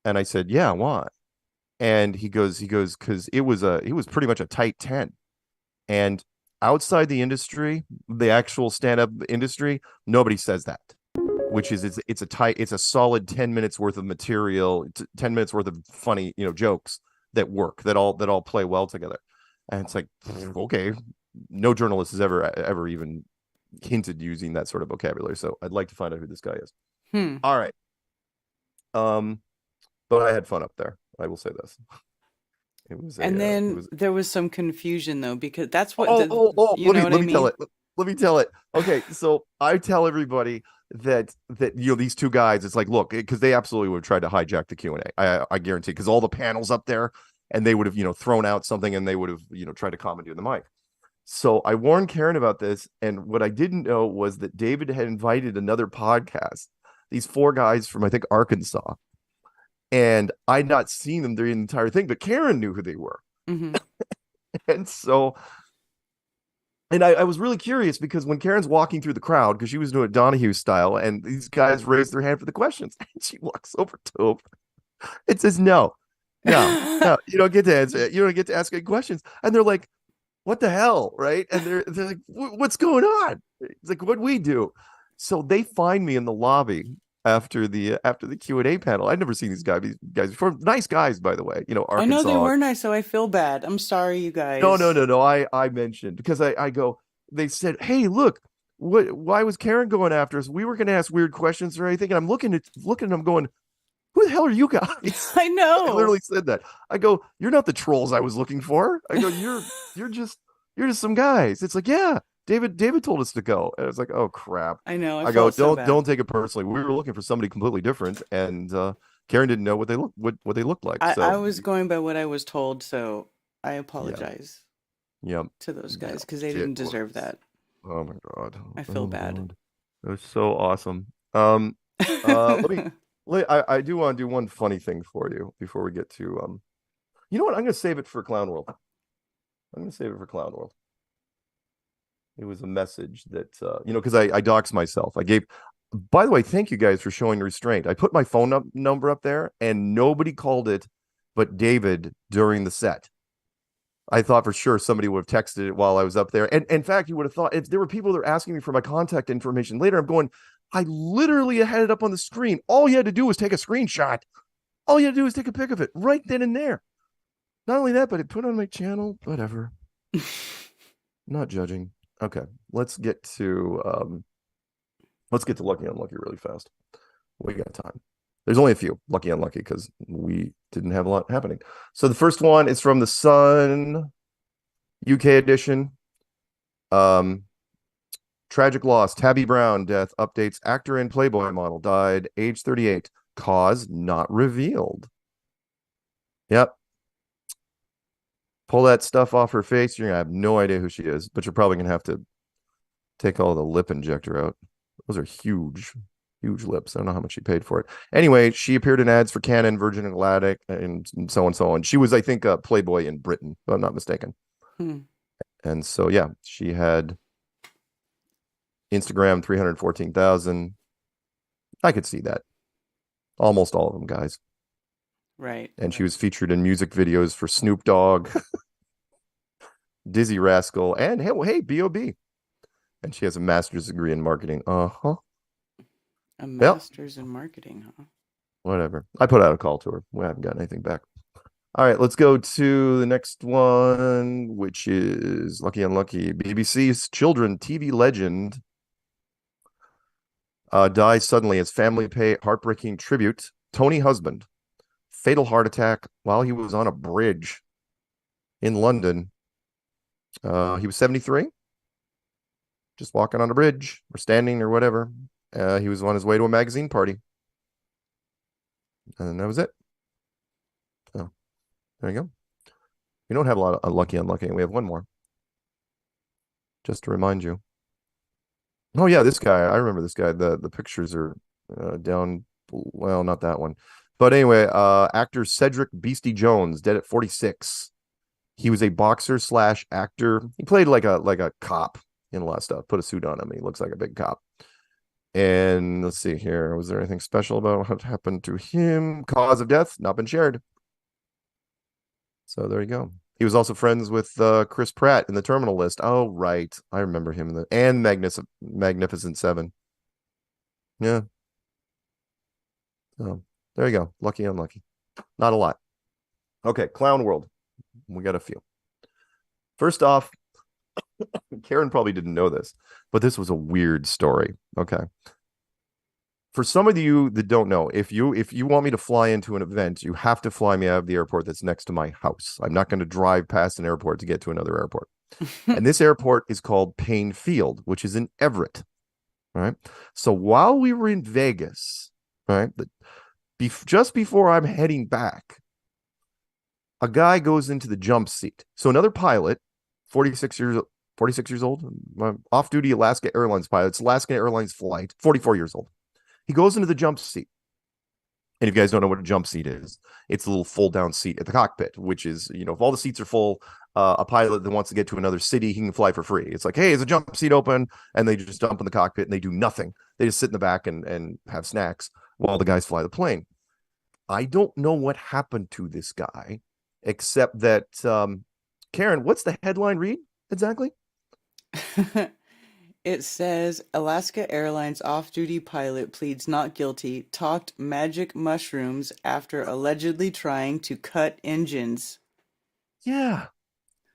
And I said, yeah, why? And he goes, because it was pretty much a tight 10. And outside the industry, the actual stand-up industry, nobody says that. Which is it's a solid 10 minutes worth of material, 10 minutes worth of funny, jokes that work, that all play well together. And it's like, okay, no journalist has ever even hinted using that sort of vocabulary. So I'd like to find out who this guy is. All right. But I had fun up there. I will say this. It was there was some confusion though, because that's what let me tell it. Let me tell it. Okay, so I tell everybody that these two guys, it's like, look, because they absolutely would have tried to hijack the Q&A. I guarantee, because all the panels up there, and they would have thrown out something, and they would have tried to commandeer the mic. So I warned Karen about this, and what I didn't know was that David had invited another podcast. These 4 guys from, I think, Arkansas, and I'd not seen them during the entire thing, but Karen knew who they were. Mm-hmm. And so And I was really curious because when Karen's walking through the crowd, because she was doing it Donahue style, and these guys raise their hand for the questions, and she walks over to him and says, "No, no, no, you don't get to answer. You don't get to ask any questions." And they're like, "What the hell?" Right? And they're like, "What's going on?" It's like, "What we do?" So they find me in the lobby after the Q&A panel. I'd never seen these guys before. Nice guys, by the way. I know they Arkansas. were nice, so I feel bad. I'm sorry, you No, no, guys. no, no. I mentioned because I go, they said, "Hey, look, why was Karen going after us? We were going to ask weird questions or anything." And I'm looking at them going, "Who the hell are you guys?" I I know. literally said that. I go, "You're not the trolls I was looking for." I go, you're just some guys." It's like, "Yeah, David told us to go." And it's like, "Oh crap." I know. I I go, felt so Don't bad. take it personally. We were looking for somebody completely different, and Karen didn't know what they looked like. I So was going by what I was told, so I yeah, apologize yeah, to those yeah. guys because they It didn't deserve was. that. Oh my God. I feel Oh bad. God. It was so awesome. Let me I do want to do one funny thing for you before we get to you know what? I'm gonna save it for Clown World. I'm gonna save it for Clown World. It was a message that because I doxed myself. I gave by the way, thank you guys for showing restraint. I put my phone number up there and nobody called it but David during the set. I thought for sure somebody would have texted it while I was up there. And in fact, you would have thought if there were people that were asking me for my contact information later, I'm going, I literally had it up on the screen. All you had to do was take a screenshot. All you had to do was take a pic of it right then and there. Not only that, but it put on my channel, whatever. Not judging. Okay. Let's get to Lucky Unlucky really fast. We got time. There's only a few Lucky Unlucky because we didn't have a lot happening. So the first one is from the Sun UK edition. Um, Tragic loss. Tabby Brown death updates. Actor and Playboy model died, age 38. Cause not revealed. Yep. Pull that stuff off her face. You're gonna have no idea who she is, but you're probably gonna have to take all the lip injector out. Those are huge, huge lips. I don't know how much she paid for it. Anyway, she appeared in ads for Canon, Virgin Atlantic, and so on and so on. She was, I think, a Playboy in Britain, if I'm not mistaken. Hmm. And so, yeah, she had Instagram 314,000. I could see that. Almost all of them, guys. Right. And she was featured in music videos for Snoop Dogg, Dizzy Rascal, and hey, B.O.B. And she has a master's degree in marketing. Uh-huh. A Yep. master's in marketing, huh? Whatever. I put out a call to her. We haven't gotten anything back. All right, let's go to the next one, which is Lucky Unlucky. BBC's children TV legend dies suddenly as family pay heartbreaking tribute. Tony Husband, fatal heart attack while he was on a bridge in London. He was 73, just walking on a bridge or standing or whatever. He was on his way to a magazine party. And that was it. So there you go. We don't have a lot of Lucky Unlucky. We have one more. Just to remind you. Oh yeah, this guy. I remember this guy. The pictures are down. Well, not that one. But anyway, actor Cedric Beastie Jones, dead at 46. He was a boxer slash actor. He played like a cop in a lot of stuff. Put a suit on him. He looks like a big cop. And let's see here. Was there anything special about what happened to him? Cause of death not been shared. So there you go. He was also friends with Chris Pratt in the Terminal List. Oh, right. I remember him. And Magnificent Seven. Yeah. So there you go. Lucky Unlucky. Not a lot. Okay, Clown World. We got a few. First off, Karen probably didn't know this, but this was a weird story. Okay. For some of you that don't know, if you want me to fly into an event, you have to fly me out of the airport that's next to my house. I'm not going to drive past an airport to get to another airport. And this airport is called Payne Field, which is in Everett. All right. So while we were in Vegas, right, just before I'm heading back, a guy goes into the jump seat. So another pilot, 46 years old, off-duty Alaska Airlines pilot. It's Alaska Airlines flight, 44 years old. He goes into the jump seat. And if you guys don't know what a jump seat is, it's a little fold down seat at the cockpit, which is, if all the seats are full, a pilot that wants to get to another city, he can fly for free. It's like, hey, is a jump seat open? And they just jump in the cockpit and they do nothing. They just sit in the back and have snacks while the guys fly the plane. I don't know what happened to this guy, except that, Karen, what's the headline read exactly? It says Alaska Airlines off-duty pilot pleads not guilty, talked magic mushrooms after allegedly trying to cut engines. Yeah.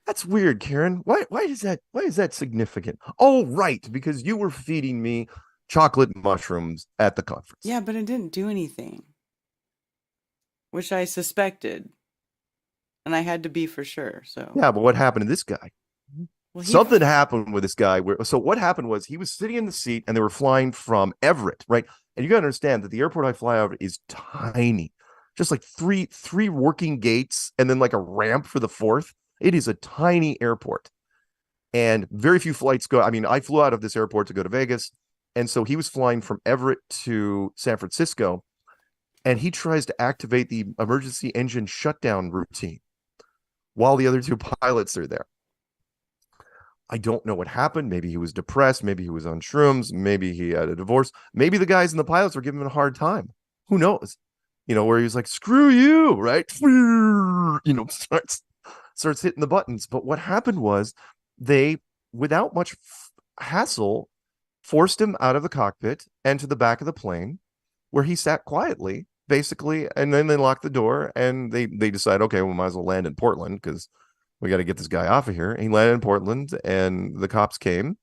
That's weird, Karen. Why is that significant? Oh, right, because you were feeding me chocolate mushrooms at the conference. Yeah, but it didn't do anything, which I suspected, and I had to be for sure. So Yeah, but what happened to this guy? well, Something happened with this guy so what happened was he was sitting in the seat and they were flying from Everett, right? And you got to understand that the airport I fly out of is tiny. Just like three working gates and then like a ramp for the fourth. It is a tiny airport. And very few flights go. I mean, I flew out of this airport to go to Vegas. And so he was flying from Everett to San Francisco. And he tries to activate the emergency engine shutdown routine while the other two pilots are there. I don't know what happened. Maybe he was depressed. Maybe he was on shrooms. Maybe he had a divorce. Maybe the guys and the pilots were giving him a hard time. Who knows? Where he was like, screw you, right? Starts hitting the buttons. But what happened was they, without much hassle, forced him out of the cockpit and to the back of the plane where he sat quietly, basically. And then they locked the door and they decide, okay, we might as well land in Portland because we got to get this guy off of here. And he landed in Portland and the cops came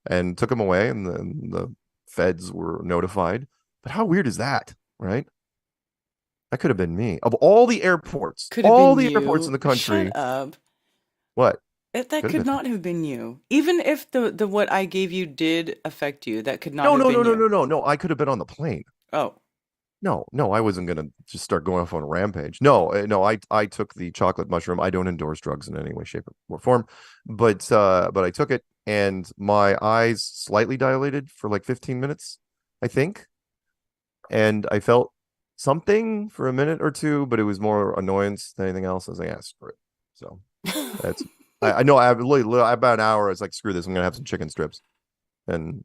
and took him away and the feds were notified. But how weird is that, right? That could have been me. Of all the airports, could have all been the airports in you. the country. Shut up. What? That Could have could been. not have been you. Even if the what I gave you did affect you, that could not No, have no, been no, no, you. no, no, no. I could have been on the plane. Oh, No, I wasn't gonna just start going off on a rampage. No, I took the chocolate mushroom. I don't endorse drugs in any way, shape, or form, but I took it and my eyes slightly dilated for like 15 minutes, I think, and I felt something for a minute or two, but it was more annoyance than anything else. I was like, yeah, screw it. So that's I know I have literally about an hour. I was like, screw this. I'm gonna have some chicken strips, and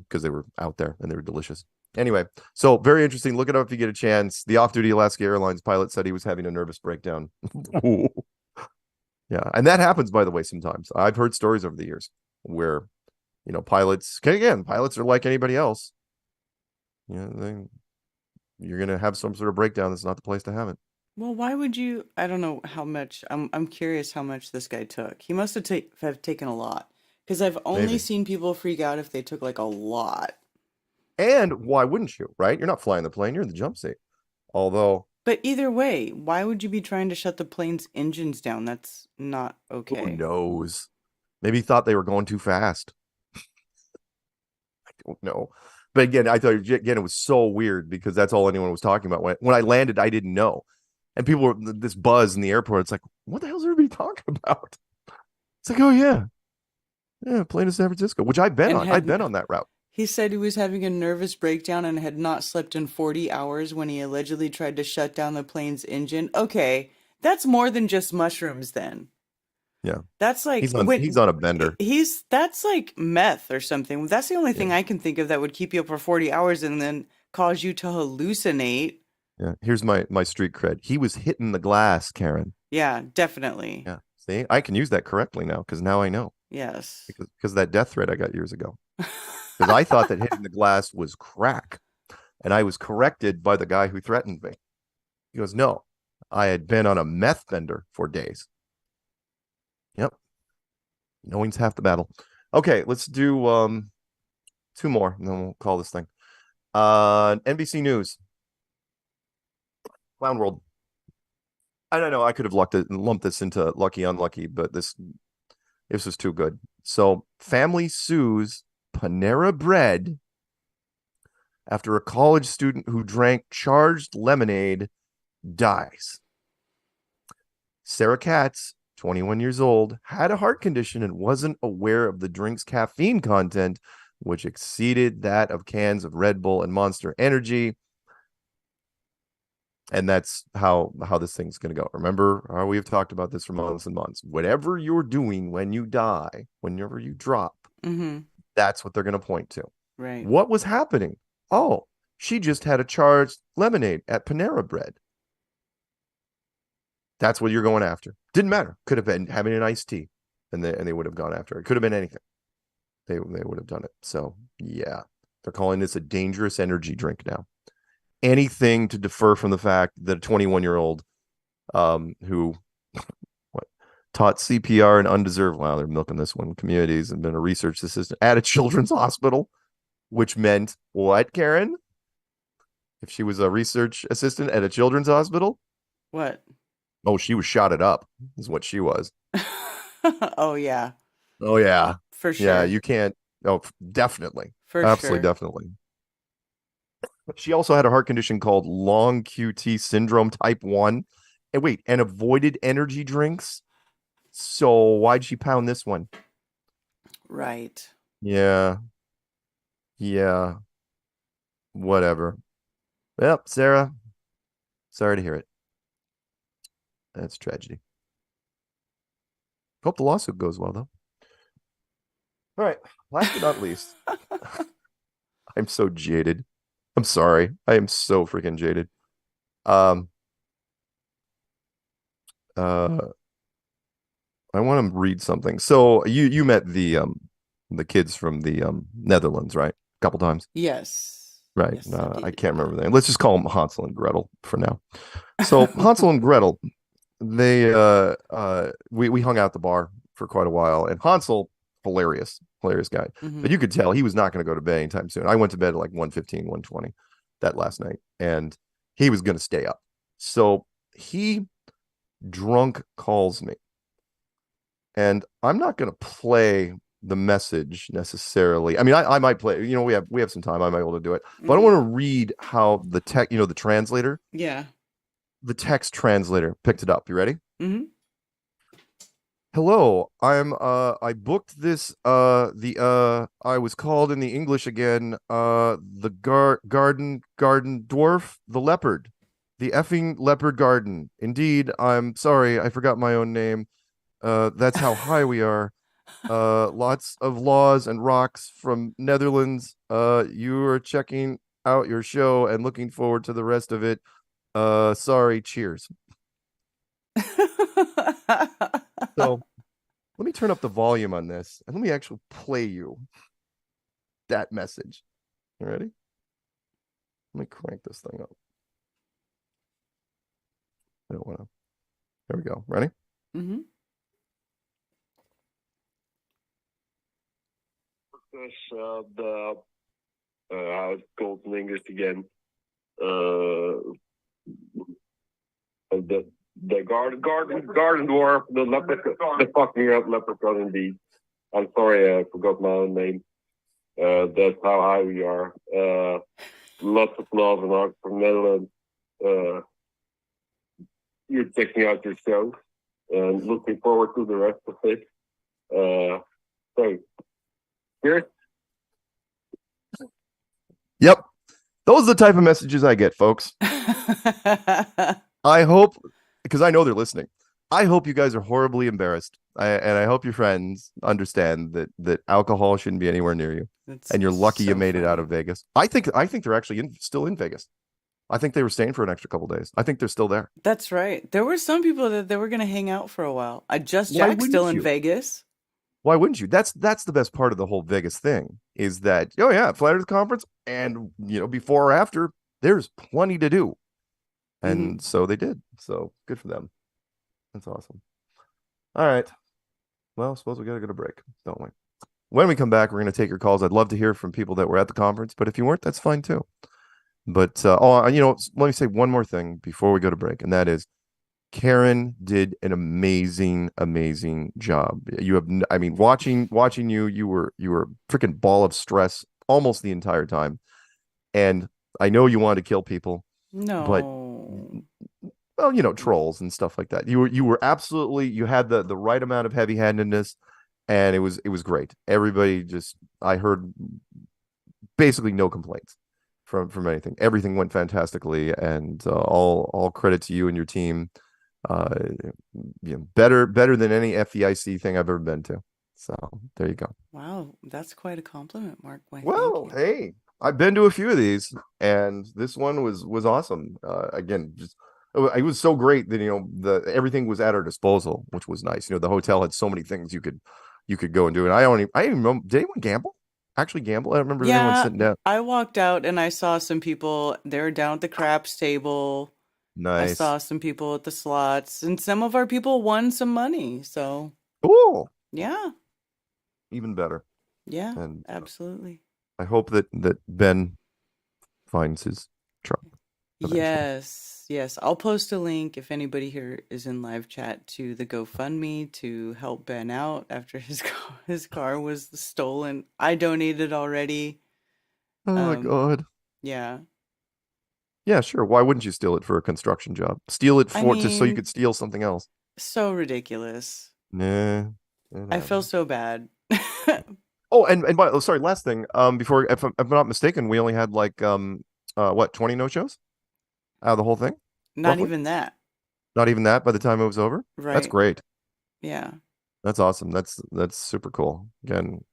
because they were out there and they were delicious. Anyway, so very interesting. Look it up if you get a chance. The off-duty Alaska Airlines pilot said he was having a nervous breakdown. Yeah, and that happens, by the way, sometimes. I've heard stories over the years where, pilots, again, pilots are like anybody else. You're gonna have some sort of breakdown. That's not the place to have it. well, why would you? I don't know how much. I'm curious how much this guy took. He must have taken a lot because I've only Maybe. seen people freak out if they took like a lot. And why wouldn't you, right? You're not flying the plane, you're in the jump seat. Although, But either way, why would you be trying to shut the plane's engines down? That's not who okay. knows? Maybe he thought they were going too fast. I don't know. But again, I thought it was so weird because that's all anyone was talking about. When I landed, I didn't know. And people were this buzz in the airport. It's like, what the hell is everybody talking about? It's like, oh yeah. Yeah, plane to San Francisco, which I've been And on. I've been on that route. he said he was having a nervous breakdown and had not slept in 40 hours when he allegedly tried to shut down the plane's engine. Okay, that's more than just mushrooms then. Yeah. That's like He's on a bender. that's like meth or something. That's the only thing Yeah. I can think of that would keep you up for 40 hours and then cause you to hallucinate. Yeah. Here's my street cred. He was hitting the glass, Karen. Yeah, definitely. Yeah. See, I can use that correctly now because now I know. Yes. Because of that death threat I got years ago. Because I thought that hitting the glass was crack. And I was corrected by the guy who threatened me. He goes, no, I had been on a meth bender for days. Yep. Knowing's half the battle. Okay, let's do two more and then we'll call this thing. NBC News. Clown World. I don't know. I could have lumped this into lucky unlucky, but this was too good. So family sues Panera Bread after a college student who drank charged lemonade dies. Sarah Katz, 21 years old, had a heart condition and wasn't aware of the drink's caffeine content, which exceeded that of cans of Red Bull and Monster Energy. And that's how this thing's going to go. Remember how we've talked about this for months and months. Whatever you're doing when you die, whenever you drop, that's what they're going to point to. Right. What was happening? Oh, she just had a charged lemonade at Panera Bread. That's what you're going after. Didn't matter. Could have been having an iced tea, and they would have gone after it. Could have been anything. They would have done it. So yeah, they're calling this a dangerous energy drink now. Anything to defer from the fact that a 21-year-old who taught CPR and undeserved, wow, they're milking this one, communities, and been a research assistant at a children's hospital, which meant what, Karen? If she was a research assistant at a children's hospital? What? Oh, she was shotted up, is what she was. Oh, yeah. Oh, yeah. For sure. Yeah, you can't. Oh, definitely. For Absolutely, sure. definitely. She also had a heart condition called long QT syndrome type 1. And wait, and avoided energy drinks. So why'd she pound this one? Right. Yeah. Yeah. Whatever. Well, Sarah, sorry to hear it. That's tragedy. Hope the lawsuit goes well, though. All right. Last but not least, I'm so jaded. I'm sorry. I am so freaking jaded. I want to read something. So you met the kids from the Netherlands, right? A couple times. Yes. Right. Yes, I indeed. can't remember their name. Let's just call them Hansel and Gretel for now. So Hansel and Gretel, they we hung out at the bar for quite a while, and Hansel, hilarious guy. But you could tell he was not going to go to bed anytime soon. I went to bed at like 1:15, 1:20 that last night, and he was going to stay up. So he drunk calls me. And I'm not going to play the message necessarily. I mean, I might play, you know, we have some time. I might be able to do it. But I want to read how the tech, you know, the translator. Yeah. The text translator picked it up. You ready? Mm-hmm. Hello, I booked this I was called in the English again, the garden dwarf, the leopard. The effing leopard garden. Indeed, I'm sorry, I forgot my own name. That's how high we are. Lots of laws and rocks from Netherlands. You are checking out your show and looking forward to the rest of it. Sorry, cheers. So let me turn up the volume on this and let me actually play you that message. You ready? Let me crank this thing up. I don't want to. There we go. Ready? Mm-hmm. The how it's called in English again. The garden dwarf, the leprechaun, the fucking leprechaun indeed. I'm sorry, I forgot my own name. That's how high we are. Lots of love and art from Netherlands. You're checking out your show and looking forward to the rest of it. So, cheers. Yep. Those are the type of messages I get, folks. I hope, because I know they're listening, I hope you guys are horribly embarrassed. And I hope your friends understand that alcohol shouldn't be anywhere near you. And you're lucky you made it out of Vegas. I think they're actually still in Vegas. I think they were staying for an extra couple days. I think they're still there. That's right. There were some people that they were going to hang out for a while. Jack's still in Vegas. Why wouldn't you? That's the best part of the whole Vegas thing is that, oh yeah, Flat Earth Conference, and you know, before or after, there's plenty to do. And so they did. So good for them. That's awesome. All right. Well, I suppose we got to go to break, don't we? When we come back, we're going to take your calls. I'd love to hear from people that were at the conference, but if you weren't, that's fine too. But, you know, let me say one more thing before we go to break, and that is Karen did an amazing job. You have, I mean, watching you, you were a freaking ball of stress almost the entire time. And I know you wanted to kill people. No. But, well, you know, trolls and stuff like that. You were absolutely, you had the right amount of heavy-handedness, and it was great. Everybody I heard basically no complaints from anything. Everything went fantastically, and all credit to you and your team. Uh, better than any FEIC thing I've ever been to. So there you go. Wow, that's quite a compliment, Mark. Why, Well, thank you. hey, I've been to a few of these, and this one was awesome. Again, just it was so great that the everything was at our disposal, which was nice. The hotel had so many things you could go and do, and I didn't remember. Did anyone gamble? Actually, gamble? I don't remember anyone Yeah, sitting down. I walked out and I saw some people. They were down at the craps table. I Nice. saw some people at the slots, and some of our people won some money. So Oh, yeah, even better. yeah, And absolutely. I hope that Ben finds his truck eventually. Yes. I'll post a link if anybody here is in live chat to the GoFundMe to help Ben out after his car was stolen. I donated already. Oh my God. Yeah. Yeah, sure. Why wouldn't you steal it for a construction job? Steal it I just so you mean, could steal something else. so ridiculous. Nah. I feel so bad. Oh, sorry, last thing. Before, if I'm not mistaken, we only had like 20 no shows out of the whole thing? Not Roughly? even that. Not even that by the time it was over? That's Right. great. Yeah. That's awesome. That's super cool. Again,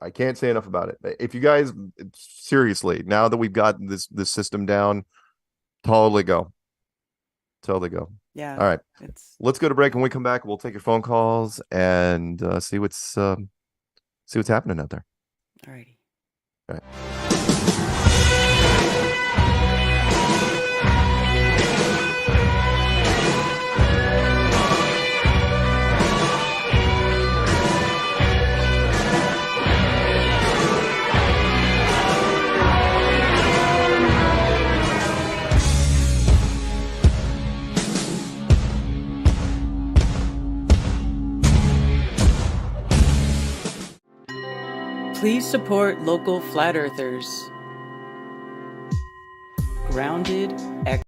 I can't say enough about it. If you guys seriously, now that we've got this system down, totally go. Yeah. All right. It's Let's go to break. When we come back, we'll take your phone calls and see what's happening out there. alrighty. All right. Please support local flat earthers. Grounded X.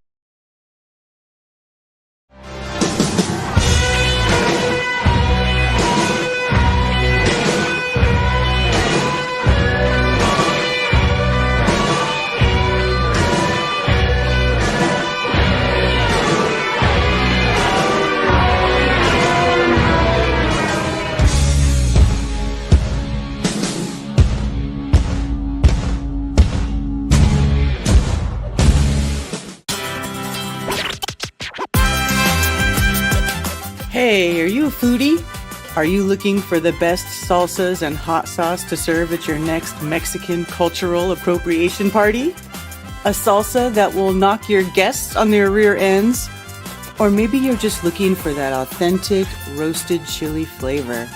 Hey, are you a foodie? Are you looking for the best salsas and hot sauce to serve at your next Mexican cultural appropriation party? A salsa that will knock your guests on their rear ends? Or maybe you're just looking for that authentic roasted chili flavor.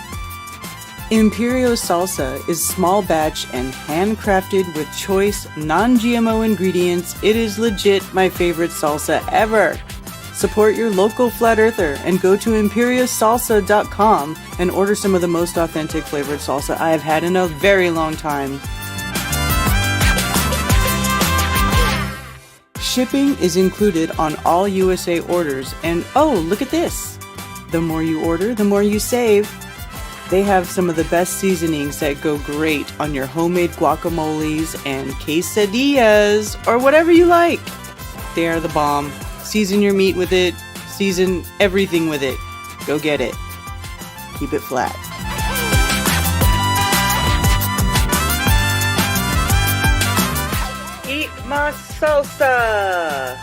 Imperio Salsa is small batch and handcrafted with choice non-GMO ingredients. It is legit my favorite salsa ever. Support your local flat earther and go to imperiosalsa.com and order some of the most authentic flavored salsa I have had in a very long time. Shipping is included on all USA orders, and oh, look at this! The more you order, the more you save. They have some of the best seasonings that go great on your homemade guacamoles and quesadillas, or whatever you like. They are the bomb. Season your meat with it. Season everything with it. Go get it. Keep it flat. Eat my salsa!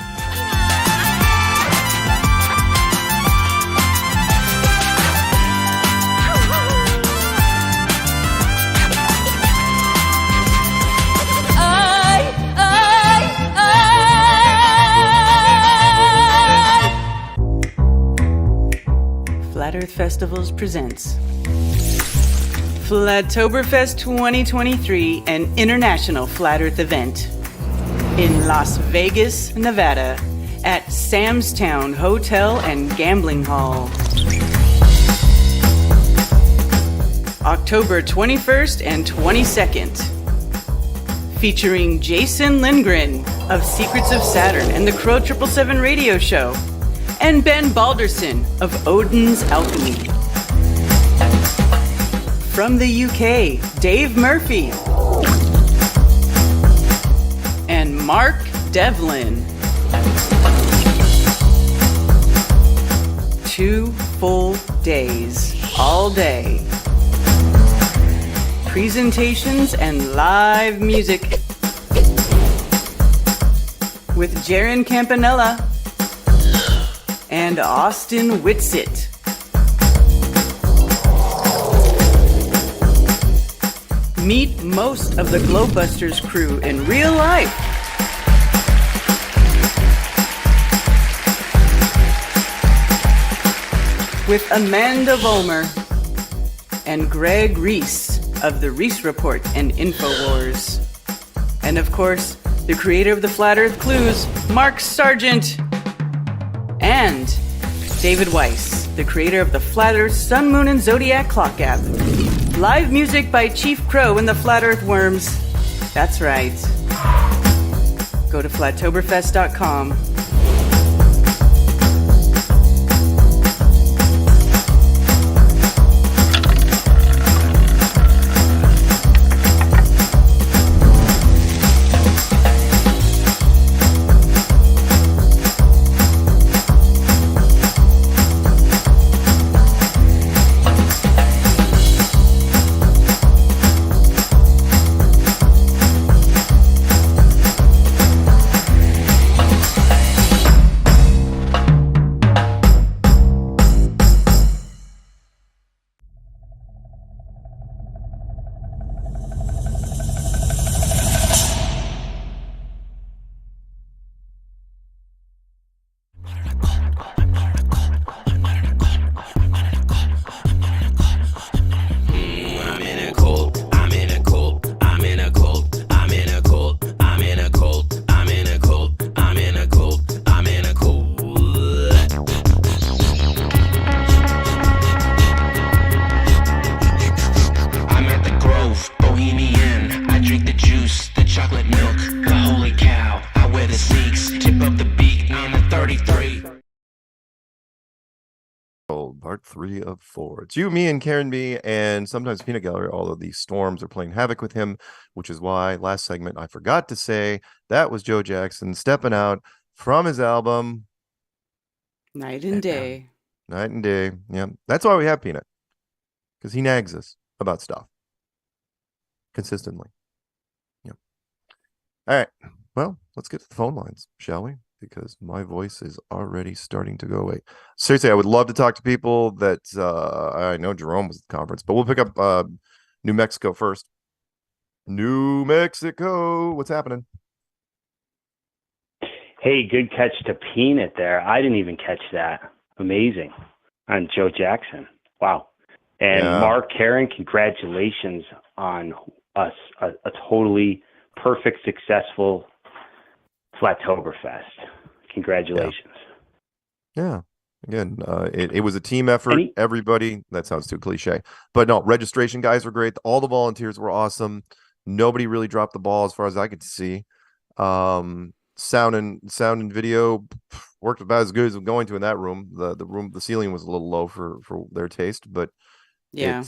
Flat Earth Festivals presents Flattoberfest 2023, an international flat earth event in Las Vegas, Nevada, at Samstown Hotel and Gambling Hall. October 21st and 22nd. Featuring Jason Lindgren of Secrets of Saturn and the Crow 777 radio show, and Ben Balderson of Odin's Alchemy. From the UK, Dave Murphy. Mark Devlin. 2 full days, all day. Presentations and live music with Jaron Campanella and Austin Whitsitt. Meet most of the Globebusters crew in real life. With Amanda Vollmer and Greg Reese of The Reese Report and InfoWars. And of course, the creator of the Flat Earth Clues, Mark Sargent. And David Weiss, the creator of the Flat Earth Sun, Moon, and Zodiac Clock app. Live music by Chief Crow and the Flat Earth Worms. That's right. Go to flattoberfest.com. Part 3 of 4. It's you, me, and Karen B, and sometimes Peanut Gallery. All of these storms are playing havoc with him, which is why last segment I forgot to say that was Joe Jackson stepping out from his album Night and Day. Night and Day. Yeah, that's why we have Peanut, because he nags us about stuff consistently. Yeah. All right. Well, let's get to the phone lines, shall we? Because my voice is already starting to go away. Seriously, I would love to talk to people that I know Jerome was at the conference, but we'll pick up New Mexico first. New Mexico, what's happening? Hey, good catch to Peanut there. I didn't even catch that. Amazing. On Joe Jackson. Wow. And Yeah. Mark, Karen, congratulations on us. A totally perfect, successful Flattoberfest. Congratulations. Yeah. Again, it was a team effort. Everybody, that sounds too cliche, but no, registration guys were great. All the volunteers were awesome. Nobody really dropped the ball as far as I could see. Sound and video worked about as good as I'm going to in that room. The ceiling was a little low for their taste, but Yeah.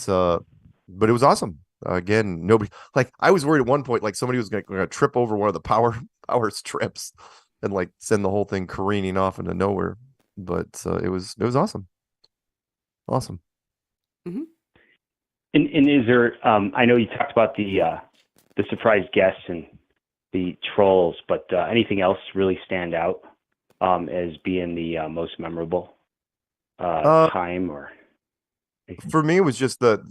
but it was awesome. Again, nobody, like, I was worried at one point like somebody was gonna trip over one of the power strips and like send the whole thing careening off into nowhere. But it was awesome. Awesome. Mm-hmm. And is there? I know you talked about the surprise guests and the trolls, but anything else really stand out as being the most memorable time? Or for me, it was just the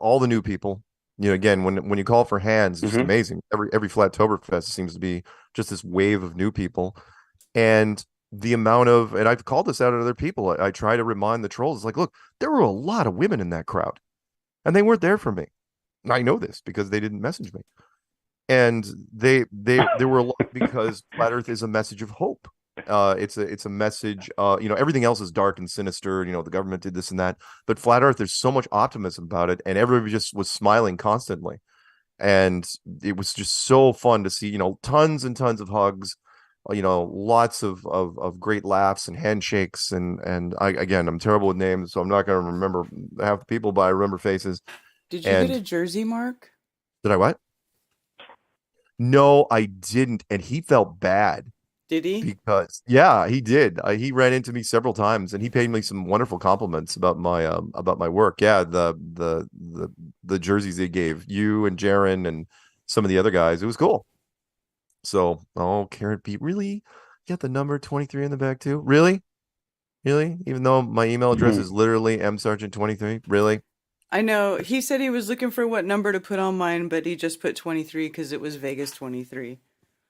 all the new people. You know, again, when you call for hands, it's just amazing. Every Flattoberfest seems to be just this wave of new people, and the amount of, and I've called this out at other people. I try to remind the trolls, it's like, look, there were a lot of women in that crowd, and they weren't there for me. I know this because they didn't message me, and there were a lot because Flat Earth is a message of hope. It's a message. You know, everything else is dark and sinister. You know, the government did this and that, but Flat Earth, there's so much optimism about it, and everybody just was smiling constantly, and it was just so fun to see. You know, tons and tons of hugs. You know, lots of great laughs and handshakes, and I'm terrible with names, so I'm not going to remember half the people, but I remember faces. Did you get a jersey, Mark? Did I what? No, I didn't, and he felt bad Did he? because yeah, he did. He ran into me several times, and he paid me some wonderful compliments about my work. Yeah, the jerseys they gave you and Jaron and some of the other guys, it was cool. So, oh, Karen Pete, really? You got the number 23 in the back too? Really? Really? Even though my email address is literally msargent23? Really? I know. He said he was looking for what number to put on mine, but he just put 23 because it was Vegas 23.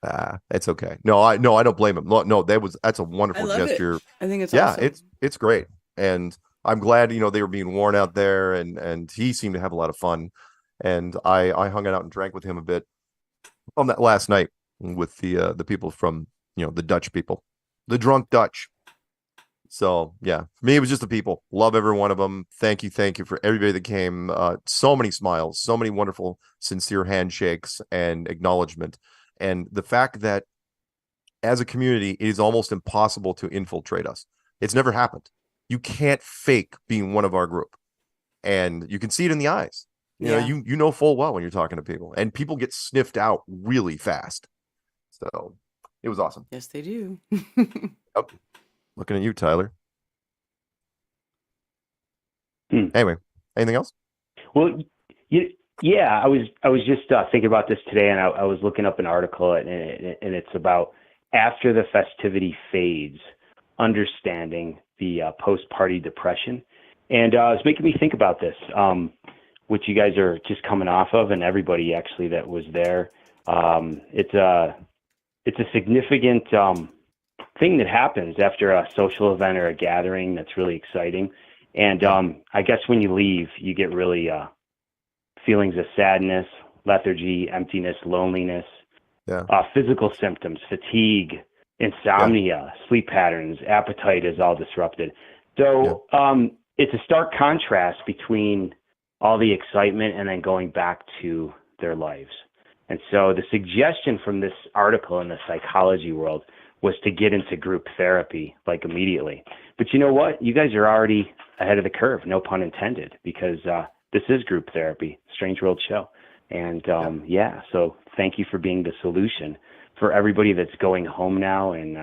Ah, it's okay. No, I don't blame him. No, that's a I wonderful love it. gesture. I think it's Yeah, awesome. it's great. And I'm glad, they were being worn out there and he seemed to have a lot of fun. And I hung out and drank with him a bit on that last night with the people from, the Dutch people. The drunk Dutch. So yeah, for me, it was just the people. Love every one of them. Thank you for everybody that came. So many smiles, so many wonderful, sincere handshakes and acknowledgement. And the fact that as a community, it is almost impossible to infiltrate us. It's never happened. You can't fake being one of our group, and you can see it in the eyes. Yeah. You know full well when you're talking to people, and people get sniffed out really fast. So it was awesome. Yes, they do. Yep. Looking at you, Tyler. Anyway, anything else? Well, yeah, I was just thinking about this today, and I was looking up an article, and it's about after the festivity fades, understanding the post-party depression, and it was making me think about this, which you guys are just coming off of, and everybody actually that was there. It's a significant thing that happens after a social event or a gathering that's really exciting. And I guess when you leave, you get really feelings of sadness, lethargy, emptiness, loneliness, physical symptoms, fatigue, insomnia, sleep patterns, appetite is all disrupted. So it's a stark contrast between all the excitement and then going back to their lives. And so the suggestion from this article in the psychology world was to get into group therapy like immediately. But you know what? You guys are already ahead of the curve, no pun intended, because this is group therapy, Strange World Show. And so thank you for being the solution for everybody that's going home now and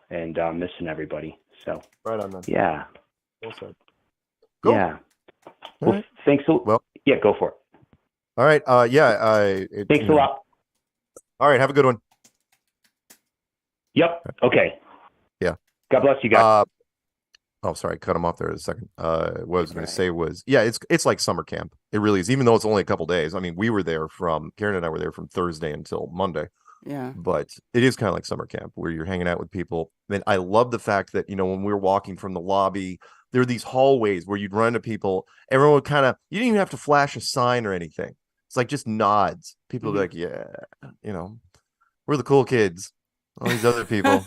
missing everybody. So right on, man. Yeah. Well said. Cool. Yeah. All Well, right. thanks a Well, yeah, go for it. all right. Thanks a lot. All right. Have a good one. Yep. Okay. Yeah. God bless you guys. Oh, sorry, cut him off there a second. What I was going to say was, yeah, it's like summer camp. It really is, even though it's only a couple days. I mean, Karen and I were there from Thursday until Monday. Yeah. But it is kind of like summer camp where you're hanging out with people. And I love the fact that, when we were walking from the lobby, there are these hallways where you'd run into people. Everyone would you didn't even have to flash a sign or anything. It's like just nods. People would be like, yeah, we're the cool kids. All these other people,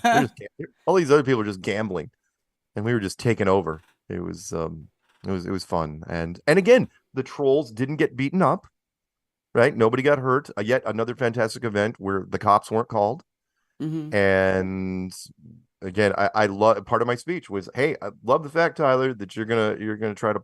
all these other people are just gambling. And we were just taking over. It was fun. And again, the trolls didn't get beaten up, right? Nobody got hurt. Yet another fantastic event where the cops weren't called. Mm-hmm. And again, I love, part of my speech was, hey, I love the fact, Tyler, that you're gonna try to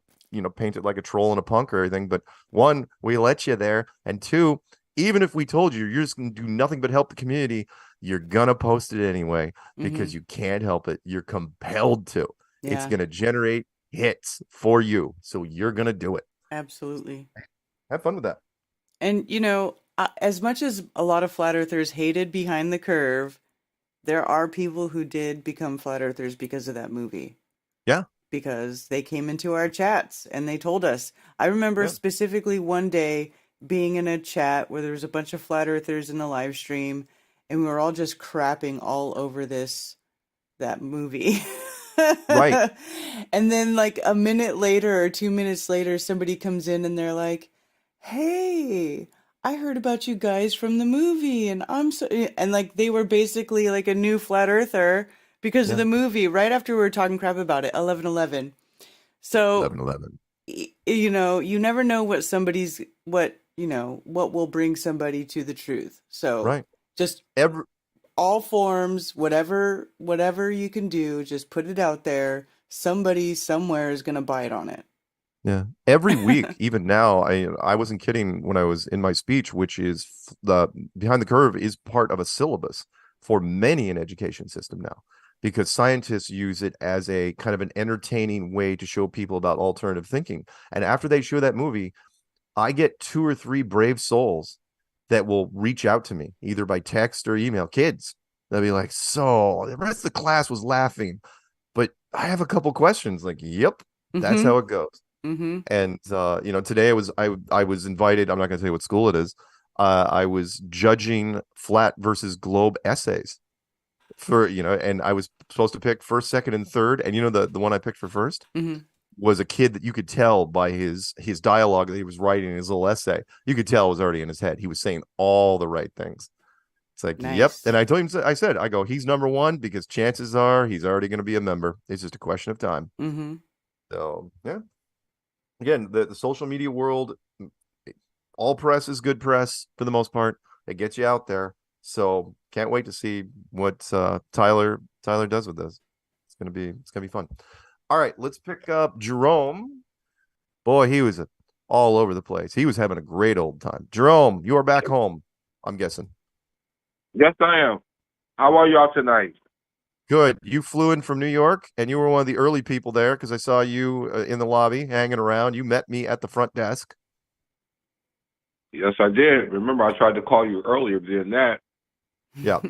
paint it like a troll and a punk or everything. But one, we let you there, and two, even if we told you you're just gonna do nothing but help the community, you're gonna post it anyway because you can't help it. You're compelled to. Yeah. It's gonna generate hits for you, so you're gonna do it. Absolutely. Have fun with that. And as much as a lot of flat earthers hated Behind the Curve, there are people who did become flat earthers because of that movie. Yeah. Because they came into our chats and they told us. I remember specifically one day being in a chat where there was a bunch of flat earthers in the live stream, and we were all just crapping all over that movie. Right. And then like a minute later or 2 minutes later, somebody comes in and they're like, hey, I heard about you guys from the movie, and and like they were basically like a new flat earther because of the movie right after we were talking crap about it, 11/11. So 11/11. You never know what will bring somebody to the truth. So right. Just all forms, whatever you can do, just put it out there. Somebody somewhere is going to bite on it. Yeah. Every week, even now, I wasn't kidding when I was in my speech, which is the Behind the Curve is part of a syllabus for many an education system now, because scientists use it as a kind of an entertaining way to show people about alternative thinking. And after they show that movie, I get 2 or 3 brave souls that will reach out to me either by text or email. Kids, they'll be like, "So the rest of the class was laughing, but I have a couple questions." Like, "Yep, that's Mm-hmm. how it goes." Mm-hmm. And today I was invited. I'm not going to tell you what school it is. I was judging flat versus globe essays for and I was supposed to pick first, second, and third. And the one I picked for first Mm-hmm. was a kid that you could tell by his dialogue that he was writing in his little essay. You could tell it was already in his head. He was saying all the right things. It's like, yep. And Nice. I told him, I go, he's number one because chances are he's already going to be a member. It's just a question of time. Mm-hmm. So yeah. Again, the social media world, all press is good press for the most part. It gets you out there. So can't wait to see what Tyler does with this. It's gonna be fun. All right, let's pick up Jerome. Boy, he was all over the place. He was having a great old time. Jerome, you are back home, I'm guessing. Yes, I am. How are y'all tonight? Good. You flew in from New York, and you were one of the early people there because I saw you in the lobby hanging around. You met me at the front desk. Yes, I did. Remember, I tried to call you earlier than that, Yeah.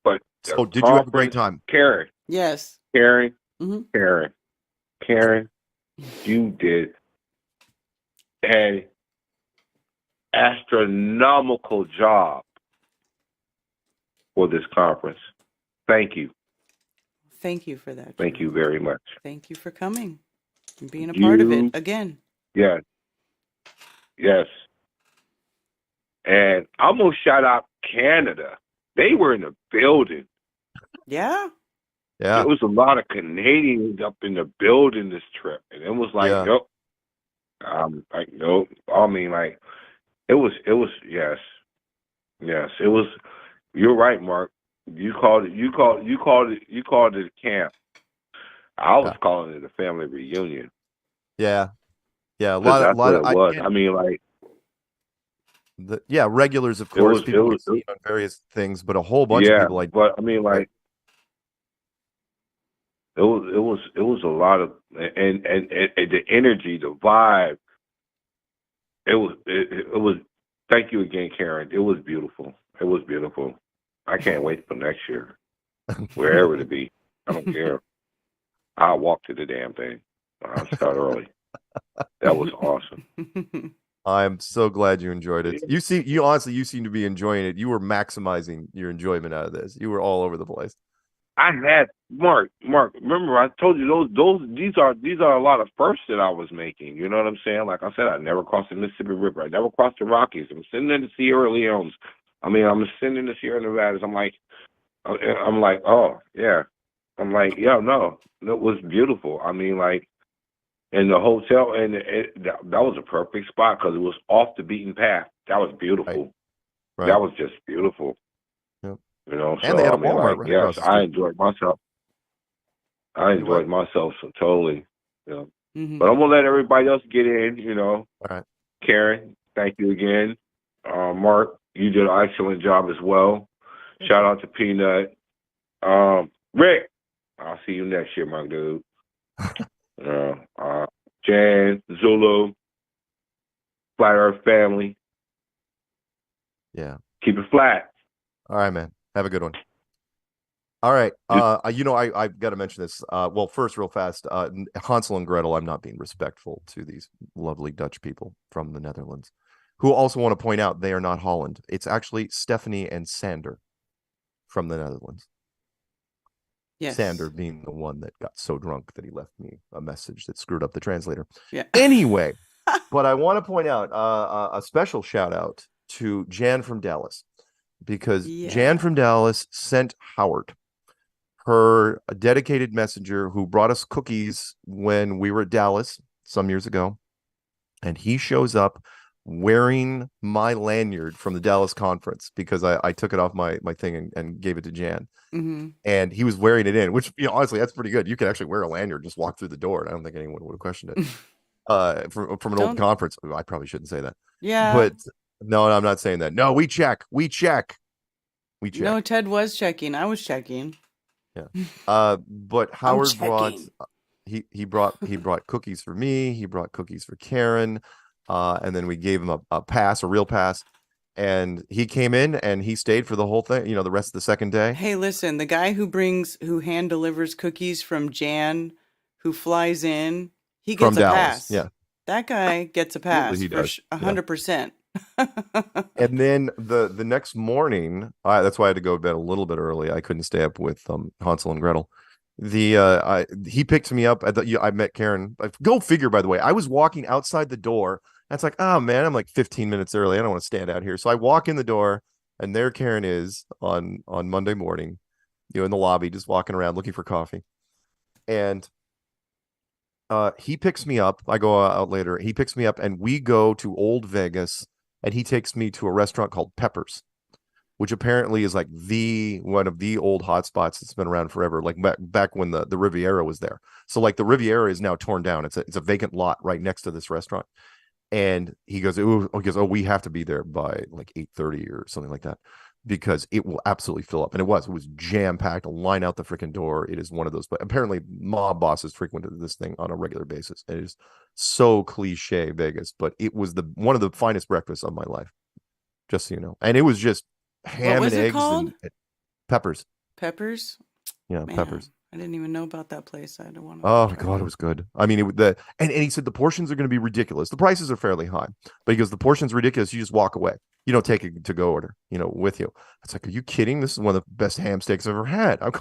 but So, did you have a great conference, time? Karen, Yes. Karen, Mm-hmm. Karen, you did an astronomical job for this conference. Thank you. Thank you for that. Thank you Jerome. very much. Thank you for coming and being a part of it again. Yes, yes. And I'm going to shout out Canada. They were in the building. Yeah. Yeah. There was a lot of Canadians up in the building this trip. And it was like, Yeah. nope. Like, nope. I mean, like, it was, yes. Yes, it was. You're right, Mark. You called it a camp. I was Yeah. calling it a family reunion. Yeah. Yeah. A 'Cause lot that's what of it was. I mean, like, regulars, of it course, was, people you've seen on various things, but a whole bunch of yeah, people but I mean, like, it was a lot of, and the energy, the vibe. It was. Thank you again, Karen. It was beautiful. It was beautiful. I can't wait for next year, wherever to be. I don't care. I'll walk to the damn thing. I'll start early. That was awesome. I'm so glad you enjoyed it. You honestly, you seem to be enjoying it. You were maximizing your enjoyment out of this. You were all over the place. I had Mark. Remember, I told you these are a lot of firsts that I was making. You know what I'm saying? Like I said, I never crossed the Mississippi River. I never crossed the Rockies. I'm sitting in the Sierra Leones. I mean, I'm sitting in the Sierra Nevadas. I'm like, oh yeah. I'm like, yeah, no, it was beautiful. I mean, like, in the hotel, and that was a perfect spot because it was off the beaten path. That was beautiful. Right. That was just beautiful. Yep. You know, And so they had I a mean, Walmart like, right yes, across the I street. enjoyed myself. I You enjoyed what? myself so totally. You know, Mm-hmm. but I'm gonna let everybody else get in. You know, All right. Karen, thank you again. Mark, you did an excellent job as well. Shout out to Peanut. Rick, I'll see you next year, my dude. Jan, Zulu, Flat Earth family. Yeah. Keep it flat. All right, man. Have a good one. All right. I've got to mention this. Well, first, real fast, Hansel and Gretel, I'm not being respectful to these lovely Dutch people from the Netherlands, who also want to point out they are not Holland. It's actually Stephanie and Sander from the Netherlands. Yes. Sander being the one that got so drunk that he left me a message that screwed up the translator. Yeah. Anyway, but I want to point out a special shout out to Jan from Dallas, because Jan from Dallas sent Howard, her a dedicated messenger who brought us cookies when we were at Dallas some years ago. And he shows up wearing my lanyard from the Dallas conference because I took it off my thing and gave it to Jan. Mm-hmm. And he was wearing it in, which, honestly, that's pretty good. You could actually wear a lanyard, just walk through the door, and I don't think anyone would have questioned it. From an old Don't. conference. I probably shouldn't say that. Yeah. But no, I'm not saying that. No, we check. No, Ted was checking. I was checking. Yeah. But Howard brought checking. he brought cookies for me. He brought cookies for Karen. And then we gave him a real pass. And he came in and he stayed for the whole thing, the rest of the second day. Hey, listen, the guy who hand delivers cookies from Jan, who flies in, he gets From a Dallas. pass. Yeah. That guy gets a pass He for does. 100%. And then the next morning, that's why I had to go to bed a little bit early. I couldn't stay up with Hansel and Gretel. He picked me up I met Karen. Go figure, by the way. I was walking outside the door. That's like, oh man, I'm like 15 minutes early. I don't want to stand out here. So I walk in the door, and there Karen is on Monday morning, in the lobby, just walking around looking for coffee. And he picks me up. I go out later. He picks me up, and we go to Old Vegas, and he takes me to a restaurant called Peppers, which apparently is like one of the old hotspots that's been around forever, like back when the Riviera was there. So like the Riviera is now torn down. It's a vacant lot right next to this restaurant. And he goes, oh, we have to be there by like 8:30 or something like that, because it will absolutely fill up. And it was jam packed, a line out the freaking door. It is one of those, but apparently mob bosses frequented this thing on a regular basis. It is so cliche Vegas, but it was one of the finest breakfasts of my life, just so you know. And it was just ham What was and it eggs called? and Peppers. Peppers? Yeah, Man, Peppers. I didn't even know about that place. I don't want to. Oh my God, it was good. I mean, and he said the portions are going to be ridiculous. The prices are fairly high, but he goes, the portions are ridiculous. You just walk away. You don't take a to-go order, with you. It's like, are you kidding? This is one of the best ham steaks I've ever had. I'm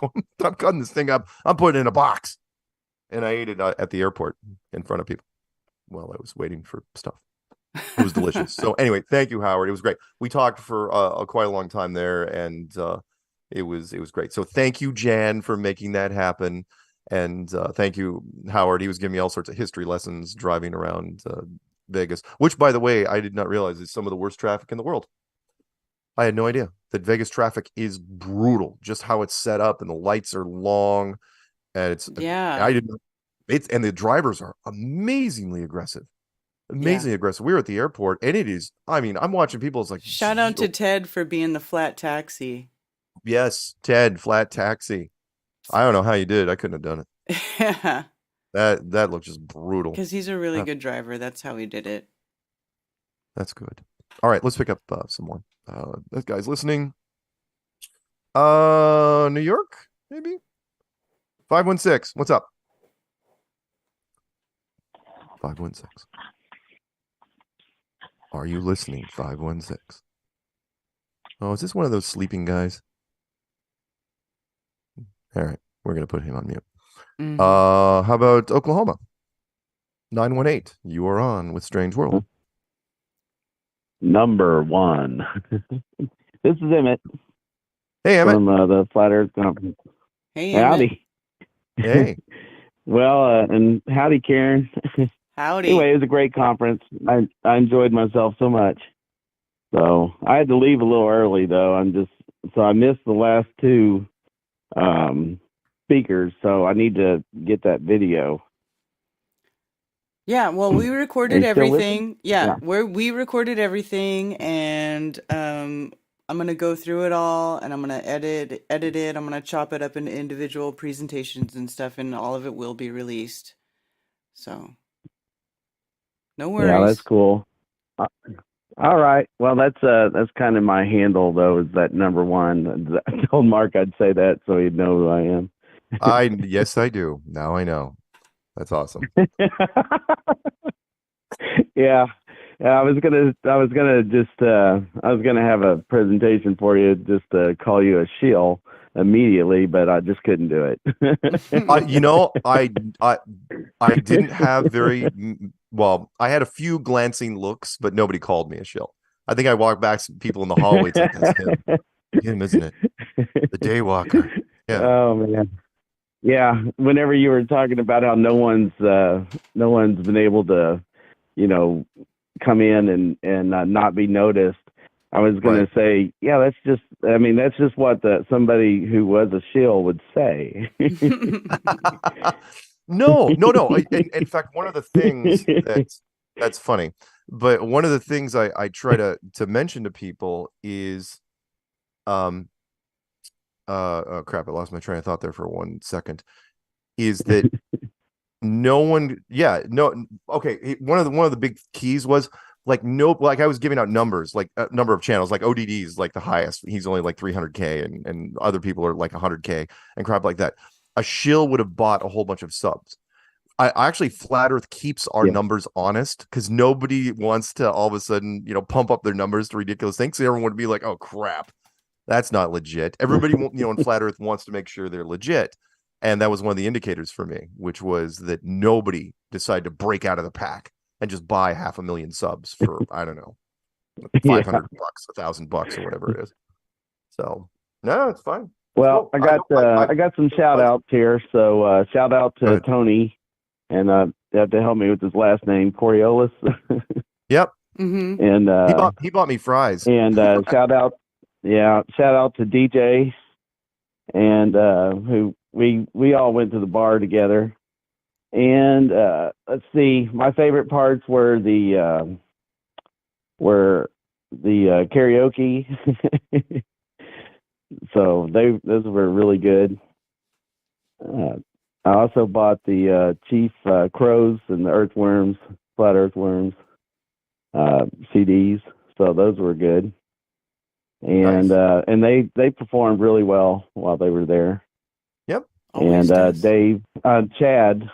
cutting this thing up. I'm putting it in a box, and I ate it at the airport in front of people while I was waiting for stuff. It was delicious. So anyway, thank you, Howard. It was great. We talked for quite a long time there, and it was great. So thank you, Jan, for making that happen. And thank you, Howard. He was giving me all sorts of history lessons driving around Vegas, which, by the way, I did not realize is some of the worst traffic in the world. I had no idea that Vegas traffic is brutal, just how it's set up, and the lights are long, and Yeah. I didn't. And the drivers are amazingly aggressive. Aggressive. We were at the airport, and it is. I mean, I'm watching people. It's like, Shout out to Ted for being the flat taxi. Yes, Ted, flat taxi. I don't know how you did. I couldn't have done it. Yeah. That looked just brutal. Because he's a really good driver. That's how he did it. That's good. All right, let's pick up some more. That guy's listening. New York, maybe? 516. What's up? 516. Are you listening? 516. Oh, is this one of those sleeping guys? All right, we're gonna put him on mute. Mhm. How about Oklahoma? 918. You are on with Strange World. Number one. This is Emmett Hey, Emmett. from the Flat Earth Conference. Hey, Howdy. Hey. Well, and howdy, Karen. Howdy. Anyway, it was a great conference. I enjoyed myself so much. So I had to leave a little early, though. I missed the last two speakers, so I need to get that video. Yeah, well, we Are recorded you still with me? everything. Yeah, Yeah. we recorded everything, and I'm gonna go through it all, and I'm gonna edit it. I'm gonna chop it up into individual presentations and stuff, and all of it will be released. So, no worries. Yeah, that's cool. All right. Well, that's kind of my handle, though, is that number one. I told Mark I'd say that so he'd know who I am. Yes, I do. Now I know. That's awesome. Yeah. I was gonna have a presentation for you, just to call you a shill immediately, but I just couldn't do it. I didn't have well. I had a few glancing looks, but nobody called me a shill. I think I walked back some people in the hallway. It's like, that's him, isn't it? The Daywalker. Yeah. Oh man. Yeah. Whenever you were talking about how no one's been able to, come in and not be noticed. I was going Right. to say, yeah, that's just what somebody who was a shill would say. No. In fact, one of the things that's funny, but one of the things I try to mention to people is, oh crap, I lost my train of thought there for 1 second. Is that no one? Yeah, no. Okay, one of the big keys was like like I was giving out numbers, like a number of channels, like ODD's like the highest. He's only like 300K, and other people are like 100K and crap like that. A shill would have bought a whole bunch of subs. I actually, Flat Earth keeps our numbers honest because nobody wants to all of a sudden, pump up their numbers to ridiculous things. So everyone would be like, "Oh crap, that's not legit." Everybody, in Flat Earth wants to make sure they're legit, and that was one of the indicators for me, which was that nobody decided to break out of the pack and just buy 500,000 subs for I don't know, $500, $1,000, or whatever it is. So no, it's fine. Well, Cool. I got some shout outs here. So shout out to Tony, and you have to help me with his last name, Coriolis. Yep. Mm-hmm. And he bought me fries. And shout out to DJ, and who we all went to the bar together. And let's see, my favorite parts were the karaoke. So those were really good. I also bought the Chief Crows and the Earthworms, Flat Earthworms CDs. So those were good. And Nice. and they performed really well while they were there. Yep. Always And does. Dave, Chad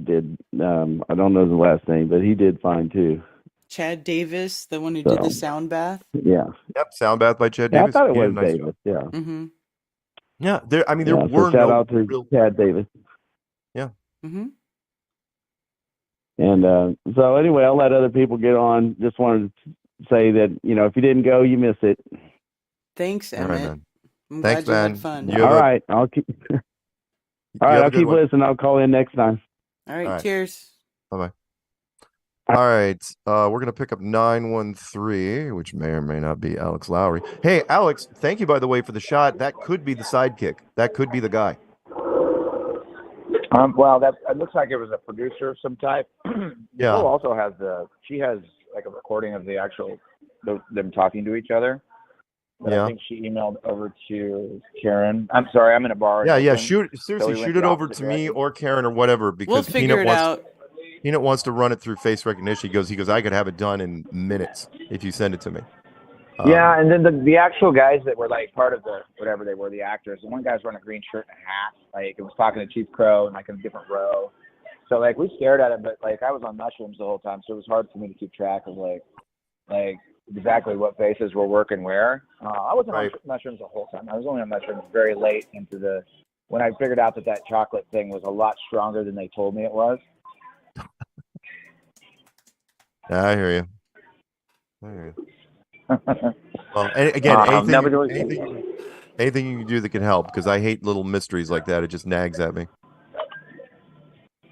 did. I don't know the last name, but he did fine too. Chad Davis, the one who did the So sound bath. yeah, Yep. Sound bath by Chad yeah, I Davis. thought it He did was a nice Davis. job. Yeah, Mm-hmm. Yeah. There so were shout no out to real. Chad Davis. Yeah. Mm-hmm. And so anyway, I'll let other people get on. Just wanted to say that if you didn't go, you miss it. Thanks, All right, Emmett. man. I'm Thanks, glad you had man. fun. You All have a right, I'll keep. All you right, have a I'll good keep one. listening. I'll call in next time. All right, All right. cheers. Bye-bye. All right. We're gonna pick up 913, which may or may not be Alex Lowry. Hey, Alex, thank you by the way for the shot. That could be the sidekick. That could be the guy. Well, that it looks like it was a producer of some type. Yeah. Nicole also has she has like a recording of the actual them talking to each other. But Yeah. I think she emailed over to Karen. I'm sorry, I'm in a bar. in Yeah, Oakland, shoot so seriously, we went shoot the it over opposite to me direction. or Karen or whatever We'll because figure it out. Peanut wants to run it through face recognition. He goes, I could have it done in minutes if you send it to me. Yeah, and then the actual guys that were like part of the whatever they were, the actors. The one guy's wearing a green shirt and a hat. Like it was talking to Chief Crow and like in a different row. So like we stared at it, but like I was on mushrooms the whole time, so it was hard for me to keep track of like exactly what faces were working where. I wasn't on mushrooms the whole time. I was only on mushrooms very late into when I figured out that chocolate thing was a lot stronger than they told me it was. Yeah, I hear you. Well, and again, anything you can do that can help because I hate little mysteries like that. It just nags at me.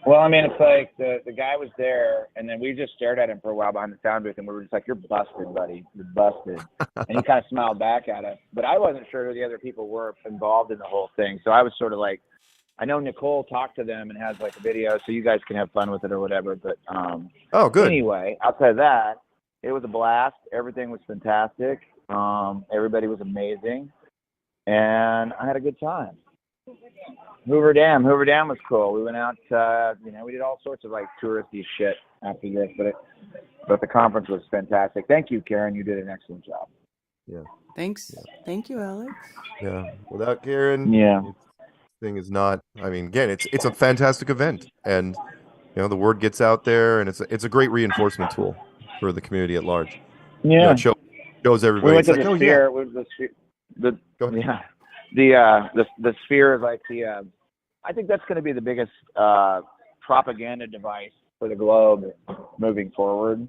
Well, I mean, it's like the guy was there, and then we just stared at him for a while behind the sound booth, and we were just like, "You're busted, buddy. You're busted." And he kind of smiled back at us, but I wasn't sure who the other people were involved in the whole thing. So I was sort of like, I know Nicole talked to them and has like a video, so you guys can have fun with it or whatever. But oh, good. Anyway, outside of that, it was a blast. Everything was fantastic. Everybody was amazing, and I had a good time. Hoover Dam was cool. We went out, we did all sorts of like touristy shit after this, but the conference was fantastic. Thank you, Karen. You did an excellent job. Yeah. Thanks. Yeah. Thank you, Alex. Yeah. Without Karen, thing is not. I mean, again, it's a fantastic event, and the word gets out there, and it's a great reinforcement tool for the community at large. Yeah. It shows everybody. We went it's to like, the oh sphere. yeah. We went to the Go ahead. yeah. The sphere is like I think that's going to be the biggest propaganda device for the globe moving forward.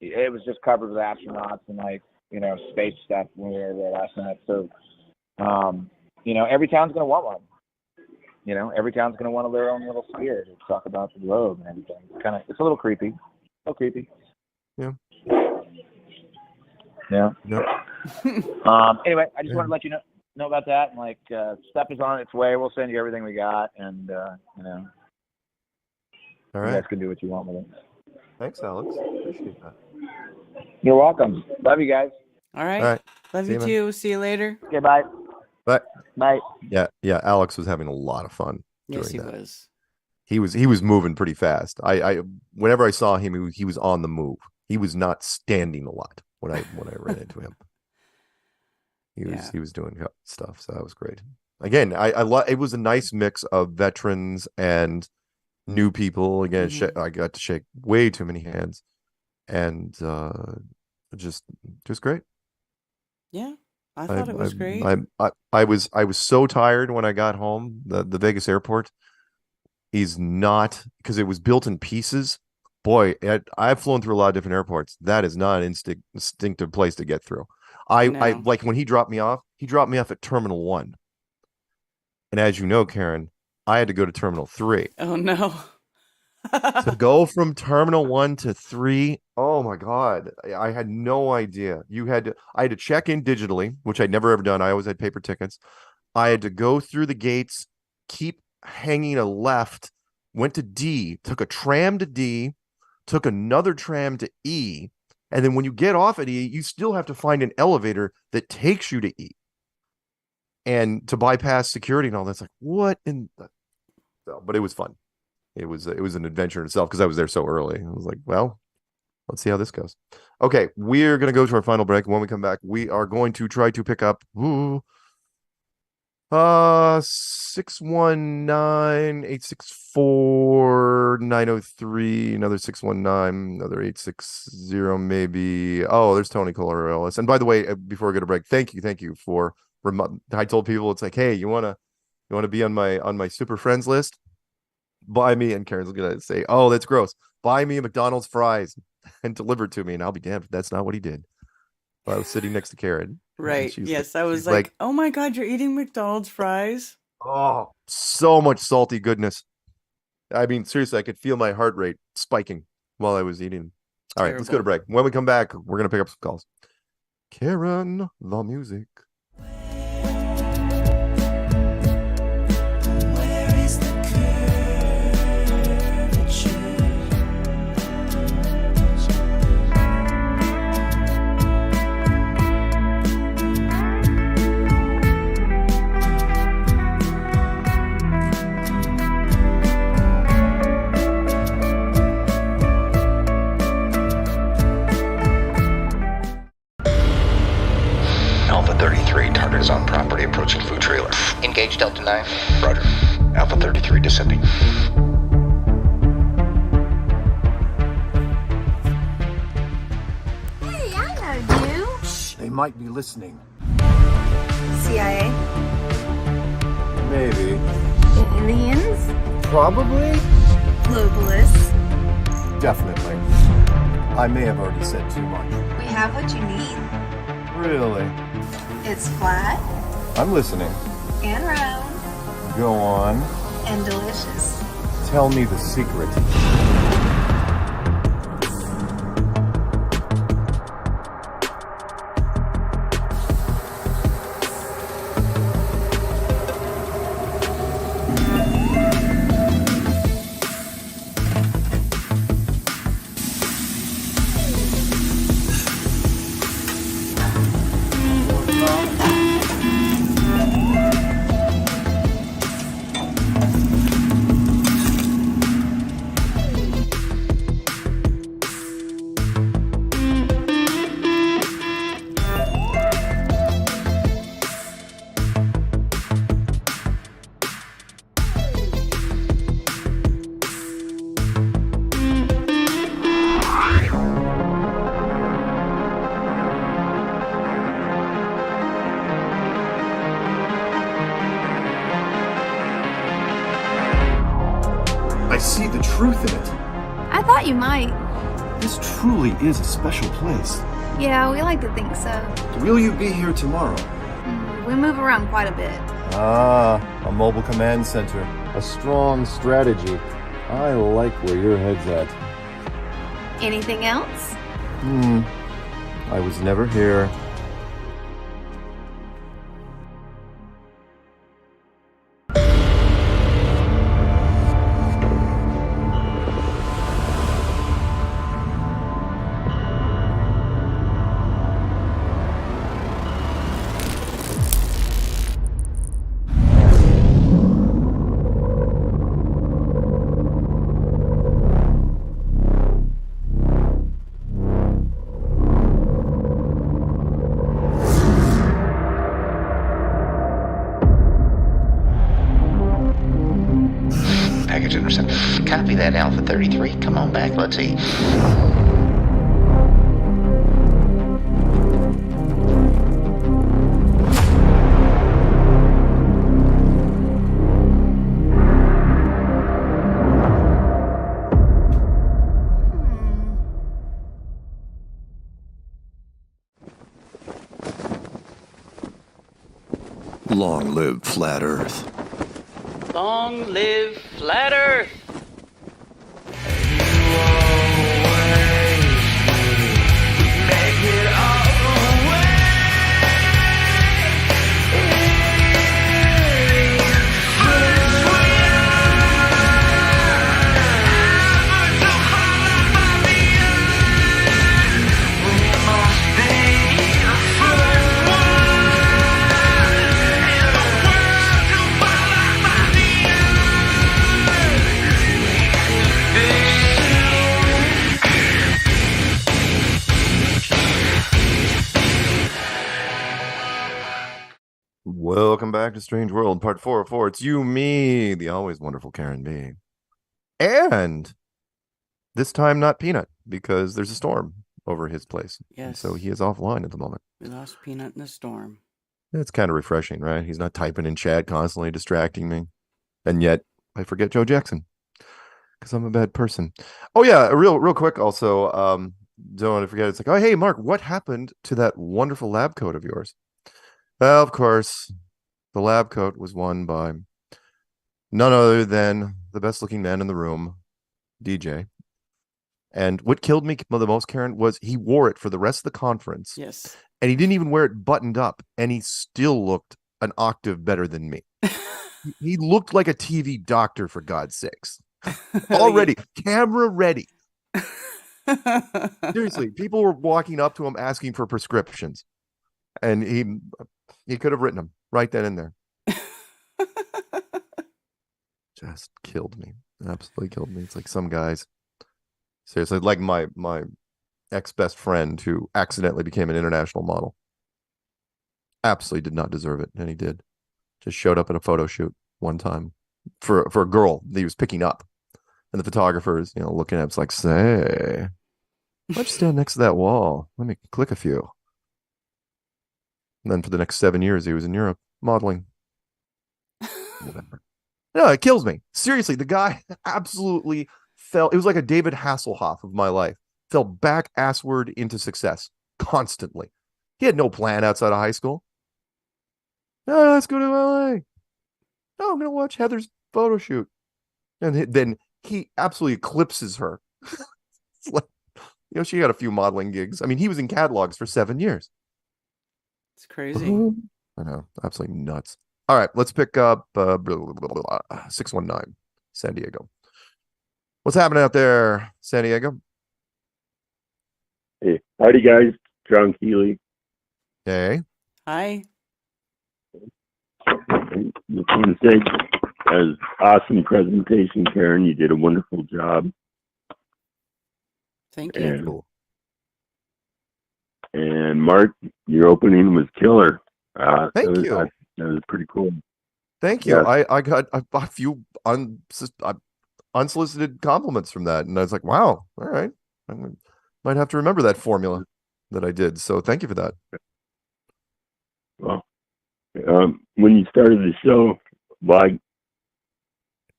It was just covered with astronauts and space stuff when we were there last night. So, every town's going to want one. Every town's going to want their own little sphere to talk about the globe and everything. It's a little creepy, So creepy. Yeah. Yeah. Yep. Anyway, I just wanted to let you know about that. And like, stuff is on its way. We'll send you everything we got, and you know, All you right. guys can do what you want with it. Thanks, Alex. Appreciate that. You're welcome. Love you guys. All right. All right. Love See you you, man. too. See you later. Okay, bye. Bye. Bye. Yeah. Alex was having a lot of fun Yes, doing he that. was. He was moving pretty fast. I whenever I saw him, he was on the move. He was not standing a lot when I ran into him. He was doing stuff, so that was great. Again, it was a nice mix of veterans and new people. Again, I got to shake way too many hands, and just great. Yeah, I thought it was great. I was so tired when I got home. The Vegas airport is not, because it was built in pieces. Boy, I've flown through a lot of different airports. That is not an instinctive place to get through. I like when he dropped me off at Terminal 1. And as you know, Karen, I had to go to Terminal 3. Oh no. To go from Terminal 1 to 3, oh my God. I had no idea. I had to check in digitally, which I'd never ever done. I always had paper tickets. I had to go through the gates, keep hanging a left, went to D, took a tram to D, took another tram to E, and then when you get off at E, you still have to find an elevator that takes you to E. And to bypass security and all that's like, what in the... So, but it was fun. It was an adventure in itself because I was there so early. I was like, well, let's see how this goes. Okay, we're going to go to our final break. When we come back, we are going to try to pick up 619-864-903, another 619, another 860 maybe. Oh, there's Tony Coloralis. And by the way, before we get a break, thank you for I told people, it's like, hey, you want to be on my super friends list? Buy me, and Karen's gonna say, oh, that's gross. Buy me a McDonald's fries and deliver it to me, and I'll be damned if that's not what he did. I was sitting next to Karen. Right. Yes, I was like, oh my God, you're eating McDonald's fries? Oh, so much salty goodness. I mean, seriously, I could feel my heart rate spiking while I was eating. All right, let's go to break. When we come back, we're going to pick up some calls. Karen, the music. Alpha 33, target is on property, approaching food trailer. Engage Delta 9. Roger. Alpha 33 descending. Hey, I know you. Shh, they might be listening. CIA? Maybe. Aliens? Probably? Globalists? Definitely. I may have already said too much. We have what you need. Really? It's flat I'm listening. and round Go on. and delicious. Tell me the secret. I see the truth in it. I thought you might. This truly is a special place. Yeah, we like to think so. Will you be here tomorrow? We move around quite a bit. Ah, a mobile command center. A strong strategy. I like where your head's at. Anything else? I was never here. Package intercepted. Copy that, Alpha 33. Come on back, let's see. Long live Flat Earth. Long live Flat Earth! Welcome back to Strange World, part 404. It's you, me, the always wonderful Karen B. And this time not Peanut, because there's a storm over his place. And Yes. so he is offline at the moment. We lost Peanut in the storm. It's kind of refreshing, right? He's not typing in chat, constantly distracting me. And yet, I forget Joe Jackson, because I'm a bad person. Oh, yeah, real quick also, don't want to forget, it's like, oh, hey, Mark, what happened to that wonderful lab coat of yours? Well, of course, the lab coat was won by none other than the best looking man in the room, DJ. And what killed me the most, Karen, was he wore it for the rest of the conference. Yes. And he didn't even wear it buttoned up. And he still looked an octave better than me. He looked like a TV doctor, for God's sakes. Already, camera ready. Seriously, people were walking up to him asking for prescriptions. And he could have written them right then and there. Just killed me. Absolutely killed me. It's like some guys, seriously, like my ex-best friend who accidentally became an international model. Absolutely did not deserve it, and he did. Just showed up at a photo shoot one time for a girl that he was picking up. And the photographers, looking at him, it's like, say, why don't you stand next to that wall? Let me click a few. And then for the next 7 years, he was in Europe modeling. Whatever. No, it kills me. Seriously, the guy absolutely fell. It was like a David Hasselhoff of my life. Fell back assward into success constantly. He had no plan outside of high school. No, let's go to LA. No, I'm going to watch Heather's photo shoot. And then he absolutely eclipses her. It's like, she got a few modeling gigs. I mean, he was in catalogs for 7 years. It's crazy. I know, absolutely nuts. All right, let's pick up 619, San Diego. What's happening out there, San Diego? Hey, howdy guys, John Keeley. Hey. Hi. I just want to say, as awesome presentation, Karen. You did a wonderful job. Thank you. And Mark, your opening was killer. Thank you. That was pretty cool. Thank you. Yes. I got a few unsolicited compliments from that, and I was like, wow, all right, might have to remember that formula that I did. So thank you for that. Well, when you started the show,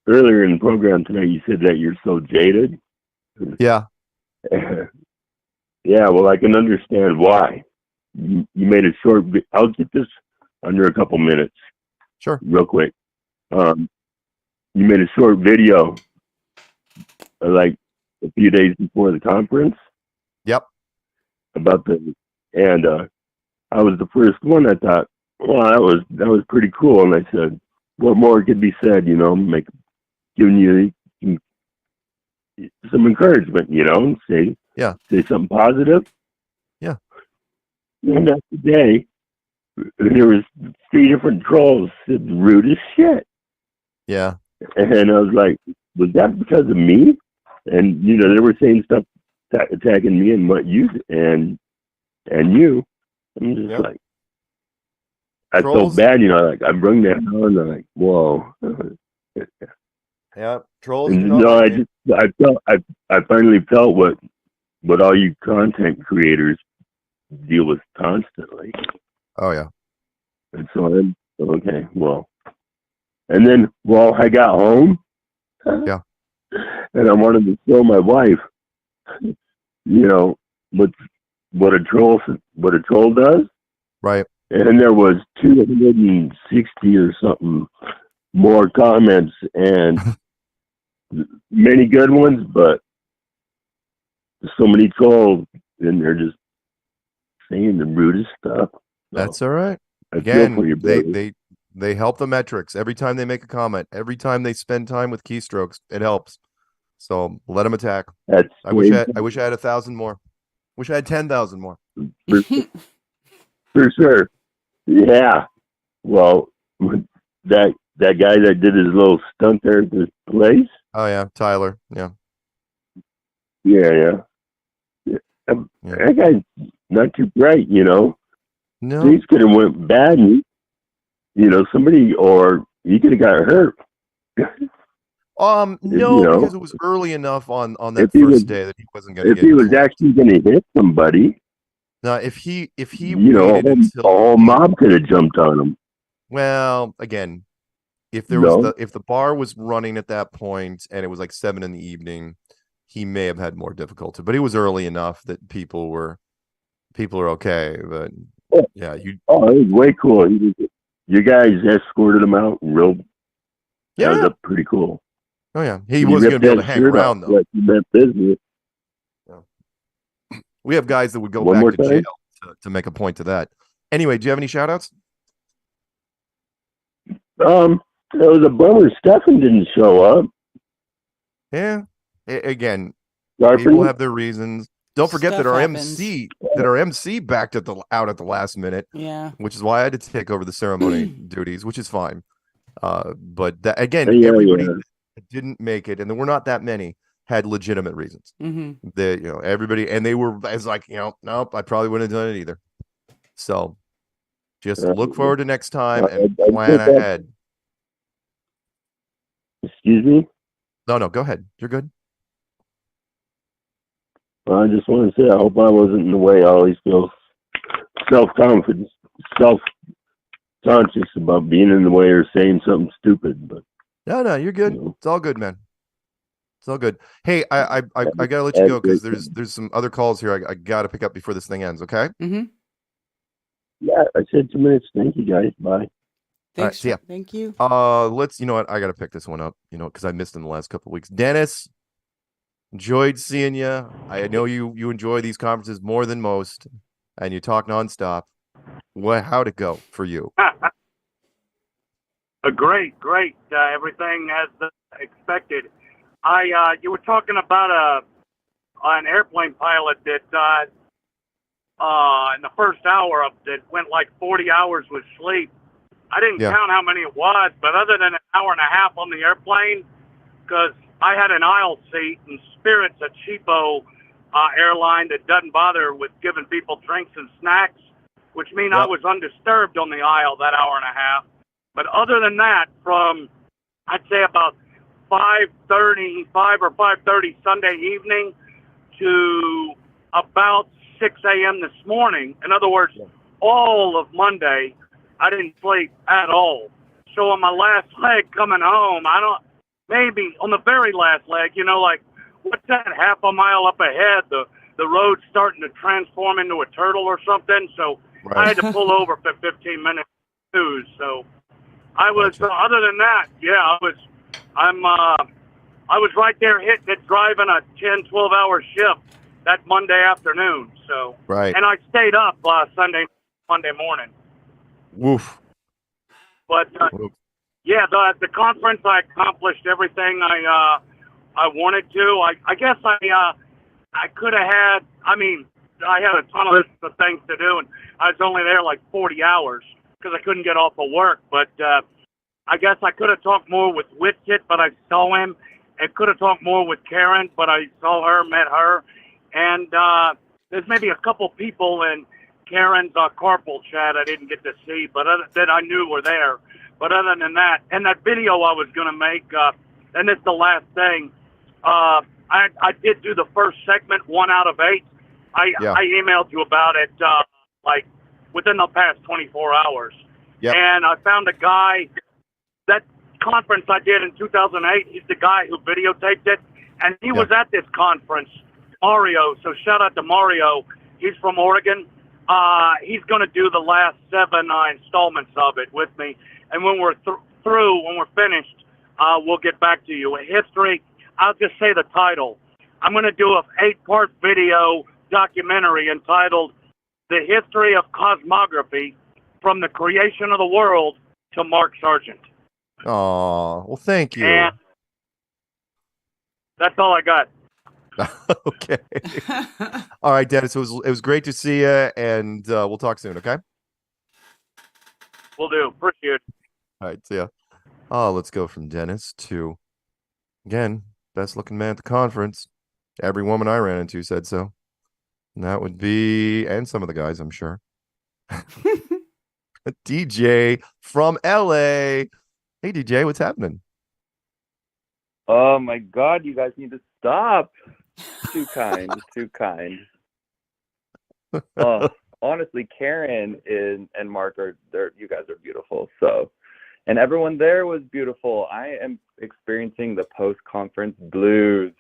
earlier in the program tonight, you said that you're so jaded. Yeah. Yeah, well, I can understand why. You made a short. I'll get this under a couple minutes. Sure. Real quick. You made a short video, like a few days before the conference. Yep. And I was the first one. I thought, well, that was pretty cool. And I said, what more could be said? You know, giving you some encouragement. You know, say something positive. Yeah. And that day, there was 3 different trolls said the rudest shit. Yeah. And I was like, was that because of me? And you know, they were saying stuff attacking me and what you and you. I'm just like, I felt bad, you know, like I brung that down and I'm like, whoa. Yeah, trolls. And, I finally felt what all you content creators deal with constantly. Oh yeah. And so then, okay, well, and then I got home. Yeah. And I wanted to show my wife, you know, what a troll does. Right. And there was 260 or something more comments and many good ones, but so many trolls, and they're just saying the rudest stuff. So that's all right. I feel for you, they help the metrics every time they make a comment. Every time they spend time with keystrokes, it helps. So let them attack. I wish I had 1,000 more. Wish I had 10,000 more. For sure. Yeah. Well, that guy that did his little stunt there at this place. Oh yeah, Tyler. Yeah. Yeah. That guy's not too bright, you know. No. Things could have went bad, and you know, somebody, or he could have got hurt. No, you know, because it was early enough on that first day that he wasn't going to get. If he was actually going to hit somebody, now if he you know, a whole mob could have jumped on him. Well, again, if there was if the bar was running at that point and it was like 7 in the evening, he may have had more difficulty. But it was early enough that people are okay. But yeah, it was way cool. You guys escorted him out real. Yeah, that was pretty cool. Oh yeah, he wasn't going to be able to hang around though. Like you meant business. Yeah. We have guys that would go back to jail to make a point to that. Anyway, do you have any shout outs? It was a bummer Stefan didn't show up. Yeah. Again, Sharpen? People have their reasons. Don't forget Stuff that our happens. MC backed out at the last minute. Yeah. Which is why I had to take over the ceremony duties, which is fine. But that, again, everybody that didn't make it, and there were not that many, had legitimate reasons. Mm-hmm. That, you know, everybody, and they were as like, you know, nope, I probably wouldn't have done it either. So just look forward to next time and plan ahead. Excuse me? No, go ahead. You're good. Well, I just want to say I hope I wasn't in the way. I always feel self-confidence, self-conscious about being in the way or saying something stupid. But no, you're good. You know. It's all good, man. It's all good. Hey, I gotta let you go because there's some other calls here I gotta pick up before this thing ends. Okay. Mm-hmm. Yeah, I said 2 minutes. Thank you, guys. Bye. Thanks. See ya. Thank you. You know what? I gotta pick this one up. You know, because I missed in the last couple of weeks. Dennis, enjoyed seeing you. I know you enjoy these conferences more than most, and you talk nonstop. How'd it go for you? Great. Everything as expected. You were talking about an airplane pilot that died in the first hour that went like 40 hours with sleep. I didn't count how many it was, but other than an hour and a half on the airplane, because I had an aisle seat, and Spirit's a cheapo airline that doesn't bother with giving people drinks and snacks, which means I was undisturbed on the aisle that hour and a half. But other than that, from I'd say about 5:30 Sunday evening to about 6 a.m. this morning. In other words, all of Monday, I didn't sleep at all. So on my last leg coming home, maybe on the very last leg, you know, like what's that, half a mile up ahead, the road's starting to transform into a turtle or something. So I had to pull over for 15 minutes too. So I was, other than that, I'm I was right there hitting it, driving a 10, 12-hour shift that Monday afternoon. So, Right. and I stayed up Monday morning. Woof. But Woof. yeah, the conference, I accomplished everything I wanted to. I guess I could have had. I mean, I had a ton of things to do, and I was only there like 40 hours because I couldn't get off of work. But I guess I could have talked more with Whitkit, but I saw him. I could have talked more with Karen, but I saw her, met her, and there's maybe a couple people in Karen's carpool chat I didn't get to see, but that I knew were there. But other than that, and that video I was going to make, and it's the last thing, I did do the first segment, 1 out of 8. I emailed you about it like within the past 24 hours. Yep. And I found a guy, that conference I did in 2008, he's the guy who videotaped it, and he was at this conference, Mario, so shout out to Mario. He's from Oregon. He's going to do the last 7 installments of it with me. And when we're through, when we're finished, we'll get back to you. History, I'll just say the title. I'm going to do an 8-part video documentary entitled The History of Cosmography from the Creation of the World to Mark Sargent. Oh, well, thank you. And that's all I got. Okay. All right, Dennis. It was great to see you, and we'll talk soon. Okay. Will do. Appreciate it. All right. See ya. Oh, let's go from Dennis to, again, best looking man at the conference. Every woman I ran into said so. And that would be, and some of the guys, I'm sure. DJ from LA. Hey, DJ, what's happening? Oh my God, you guys need to stop. Too kind, too kind. Honestly, Karen and Mark you guys are beautiful. So, and everyone there was beautiful. I am experiencing the post-conference blues.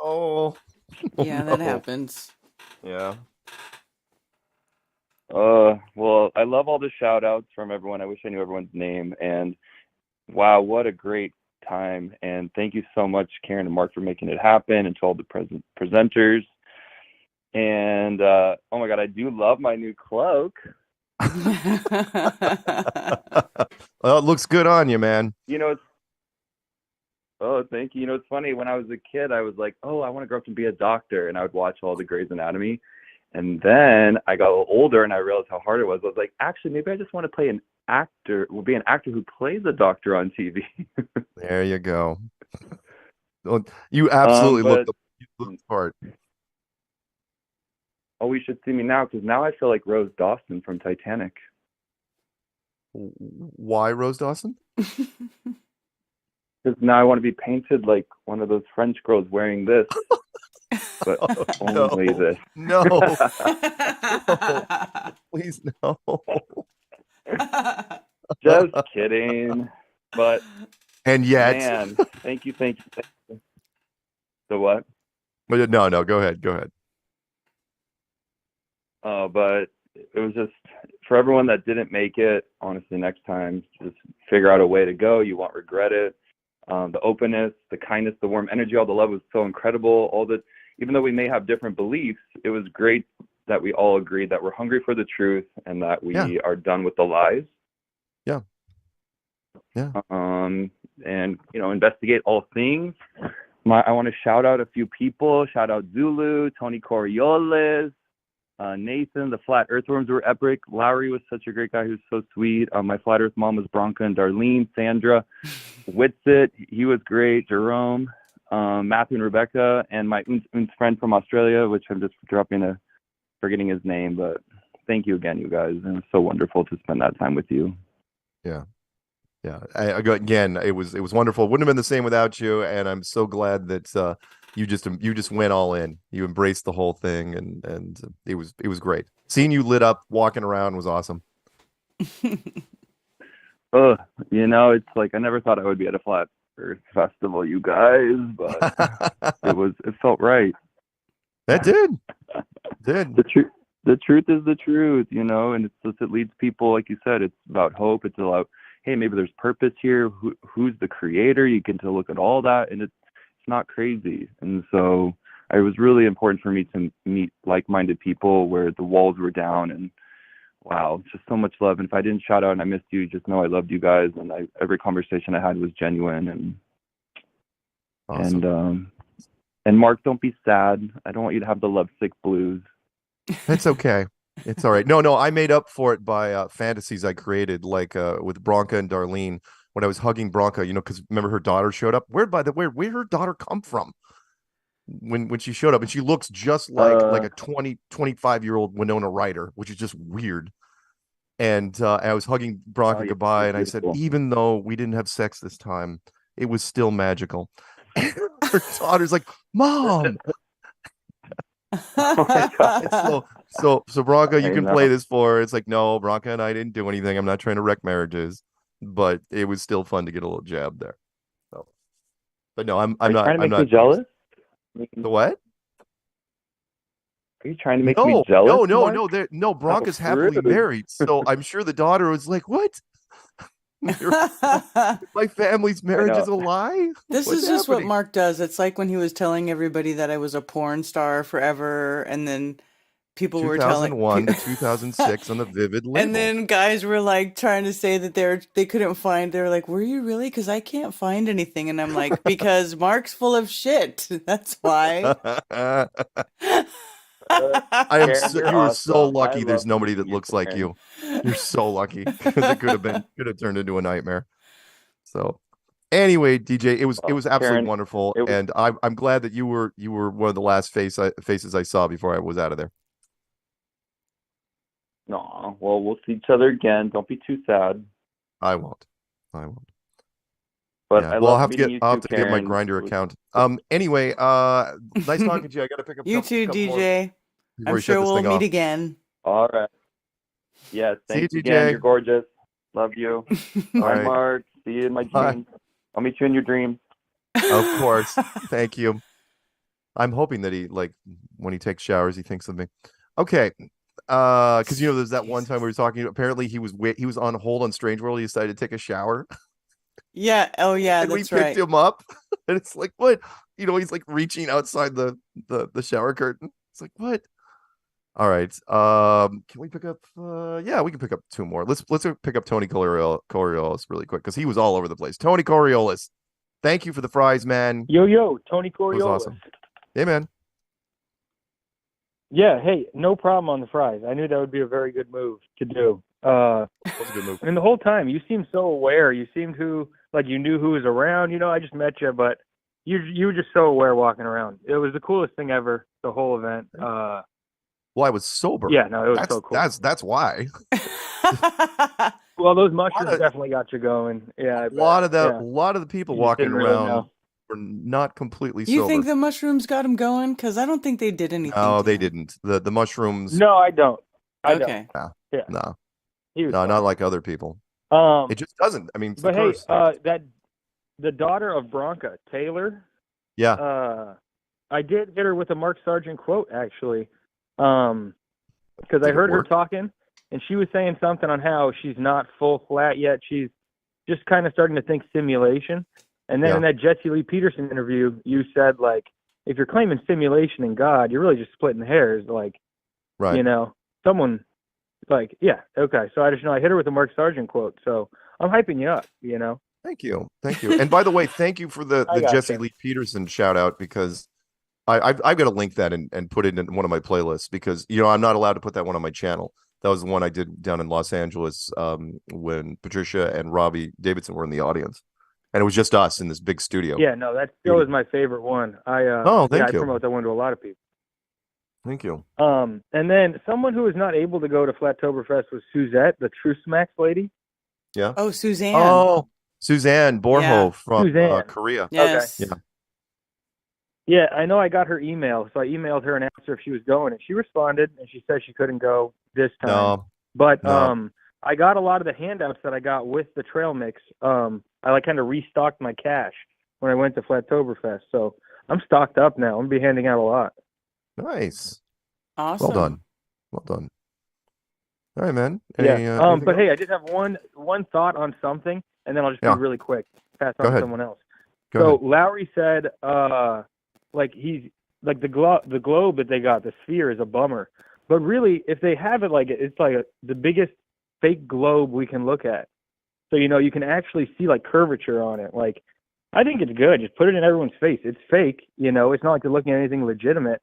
Oh, Yeah, that happens. Yeah. Well, I love all the shout outs from everyone. I wish I knew everyone's name. And wow, what a great time. And thank you so much, Karen and Mark, for making it happen, and to all the presenters. And oh my God, I do love my new cloak. Well, it looks good on you, man. You know, thank you. You know, it's funny. When I was a kid, I was like, oh, I want to grow up and be a doctor. And I would watch all the Grey's Anatomy. And then I got older and I realized how hard it was. I was like, actually, maybe I just want to be an actor who plays a doctor on TV. There you go. You absolutely look the part. Oh, we should see me now, because now I feel like Rose Dawson from Titanic. Why Rose Dawson? Because now I want to be painted like one of those French girls wearing this. But only this. No. Please, no. Just kidding. But and yet, man, thank you. So what? But no, go ahead. But it was just for everyone that didn't make it. Honestly, next time, just figure out a way to go. You won't regret it. The openness, the kindness, the warm energy, all the love was so incredible. Even though we may have different beliefs, it was great that we all agreed that we're hungry for the truth and that we are done with the lies. Yeah. And investigate all things. I want to shout out a few people. Shout out Zulu, Tony Coriolis, Nathan. The Flat Earthworms were epic. Lowry was such a great guy. He was so sweet. My Flat Earth mom was Bronca and Darlene. Sandra Whitsit, he was great. Jerome, Matthew and Rebecca, and my friend from Australia, which I'm just forgetting his name, but thank you again, you guys. And it was so wonderful to spend that time with you. Yeah. Again, it was wonderful. Wouldn't have been the same without you, and I'm so glad that you just went all in. You embraced the whole thing, and it was great. Seeing you lit up walking around was awesome. It's like I never thought I would be at a Flat Earth festival, you guys, but it felt right. That did. The truth is the truth, and it leads people, like you said, it's about hope. It's about, hey, maybe there's purpose here. Who's the creator? You get to look at all that, and it's not crazy. And so it was really important for me to meet like-minded people where the walls were down, and wow, just so much love. And if I didn't shout out and I missed you, just know I loved you guys, and every conversation I had was genuine. And Awesome. and Mark, don't be sad. I don't want you to have the lovesick blues. It's okay. It's all right. No, I made up for it by fantasies I created, like with Bronca and Darlene when I was hugging Bronca, because remember her daughter showed up. Where her daughter come from? When she showed up, and she looks just like a 25-year-old Winona Ryder, which is just weird. And I was hugging Bronca goodbye, and I said, even though we didn't have sex this time, it was still magical. And her daughter's like, Mom. Oh my God. So Bronca, you I can know. play this for. It's like, no, Bronca and I didn't do anything. I'm not trying to wreck marriages, but it was still fun to get a little jab there. So, but no, I'm Are you not. trying to I'm make not me jealous? The what? Are you trying to make me jealous? Mark? No. Bronca's How happily rude. married, so I'm sure the daughter was like, "What? My family's marriage is a lie." This What's is just what happening? Mark does. It's like when he was telling everybody that I was a porn star forever, and then people were telling 2001 to 2006 on the Vivid label. and then guys were like trying to say that they couldn't find. They were like, "Were you really? Because I can't find anything." And I'm like, "Because Mark's full of shit. That's why." I am. Karen, you're You are so awesome. lucky. I There's love nobody meeting that you, looks like Karen. you. You're so lucky because it could have turned into a nightmare. So, anyway, DJ, it was absolutely Karen, wonderful, it was, and I'm glad that you were one of the last faces I saw before I was out of there. no, well, we'll see each other again. Don't be too sad. I won't. But Yeah. I Well, love meeting you I'll too, have to get my Karen. Grinder account. Anyway, nice talking to you. I got to pick up You too, couple more DJ. before I'm we shut sure this we'll thing meet off. again. All right. Yeah, See you, thanks again. DJ. You're gorgeous. Love you. All Bye, right. Mark. See you in my Bye. dreams. I'll meet you in your dreams. Of course. Thank you. I'm hoping that he when he takes showers, he thinks of me. Okay. Because there's that one time we were talking. Apparently, he was on hold on Strange World. He decided to take a shower, Yeah. Oh, yeah. and we That's picked right. him up. And it's like, what? He's like reaching outside the shower curtain. It's like, what? All right. Can we pick up? Yeah, we can pick up two more. Let's pick up Tony Coriolis really quick because he was all over the place. Tony Coriolis, thank you for the fries, man. Yo, Tony That was Coriolis. awesome. Hey, man. Yeah, hey, no problem on the fries. I knew that would be a very good move to do. That was a good move. And the whole time, you seemed so aware. You seemed like you knew who was around. I just met you, but you were just so aware walking around. It was the coolest thing ever, the whole event. Well, I was sober. Yeah, no, it was so cool. That's why. Well, those mushrooms definitely got you going. Yeah, A lot of the people You just walking didn't really around know. were not completely You sober. think the mushrooms got him going? Because I don't think they did anything. No, to they him. didn't. The mushrooms. No, I don't. I Okay. No, Yeah. no, He was no, fine. not like other people. don't. It just doesn't. I mean, it's But the hey, curse. the daughter of Bronca, Taylor. Yeah. I did hit her with a Mark Sargent quote actually, because I Did it heard her work? talking, and she was saying something on how she's not full flat yet. She's just kind of starting to think simulation. And then Yeah. in that Jesse Lee Peterson interview, you said like, if you're claiming simulation and God, you're really just splitting hairs. Like, Right. someone like, yeah, okay. So I just I hit her with a Mark Sargent quote. So I'm hyping you up. Thank you. And by the way, thank you for the I gotcha. Jesse Lee Peterson shout out because I've got to link that and put it in one of my playlists because I'm not allowed to put that one on my channel. That was the one I did down in Los Angeles when Patricia and Robbie Davidson were in the audience, and it was just us in this big studio. Yeah, no, that still is my favorite one. I thank you. promote that one to a lot of people. Thank you. And then someone who was not able to go to Flattoberfest was Suzette, the True Smacks lady. Yeah. Oh, Suzanne. Oh, Suzanne Borho Yeah. from Suzanne. Korea. Yes. Yeah. Yeah, I know I got her email, so I emailed her and asked her if she was going, and she responded, and she said she couldn't go this time. No. But No. I got a lot of the handouts that I got with the trail mix. I kind of restocked my cache when I went to Flattoberfest, so I'm stocked up now. I'm gonna be handing out a lot. Nice. Awesome. Well done. Well done. All right, man. Yeah. Anything But hey, else? I did have one thought on something, and then I'll just Yeah. be really quick. Pass Go on to ahead. someone else. So Lowry said, he's like the globe that they got, the sphere, is a bummer. But really, if they have it it's like the biggest fake globe we can look at. So you can actually see like curvature on it. Like, I think it's good. Just put it in everyone's face. It's fake. It's not like they're looking at anything legitimate.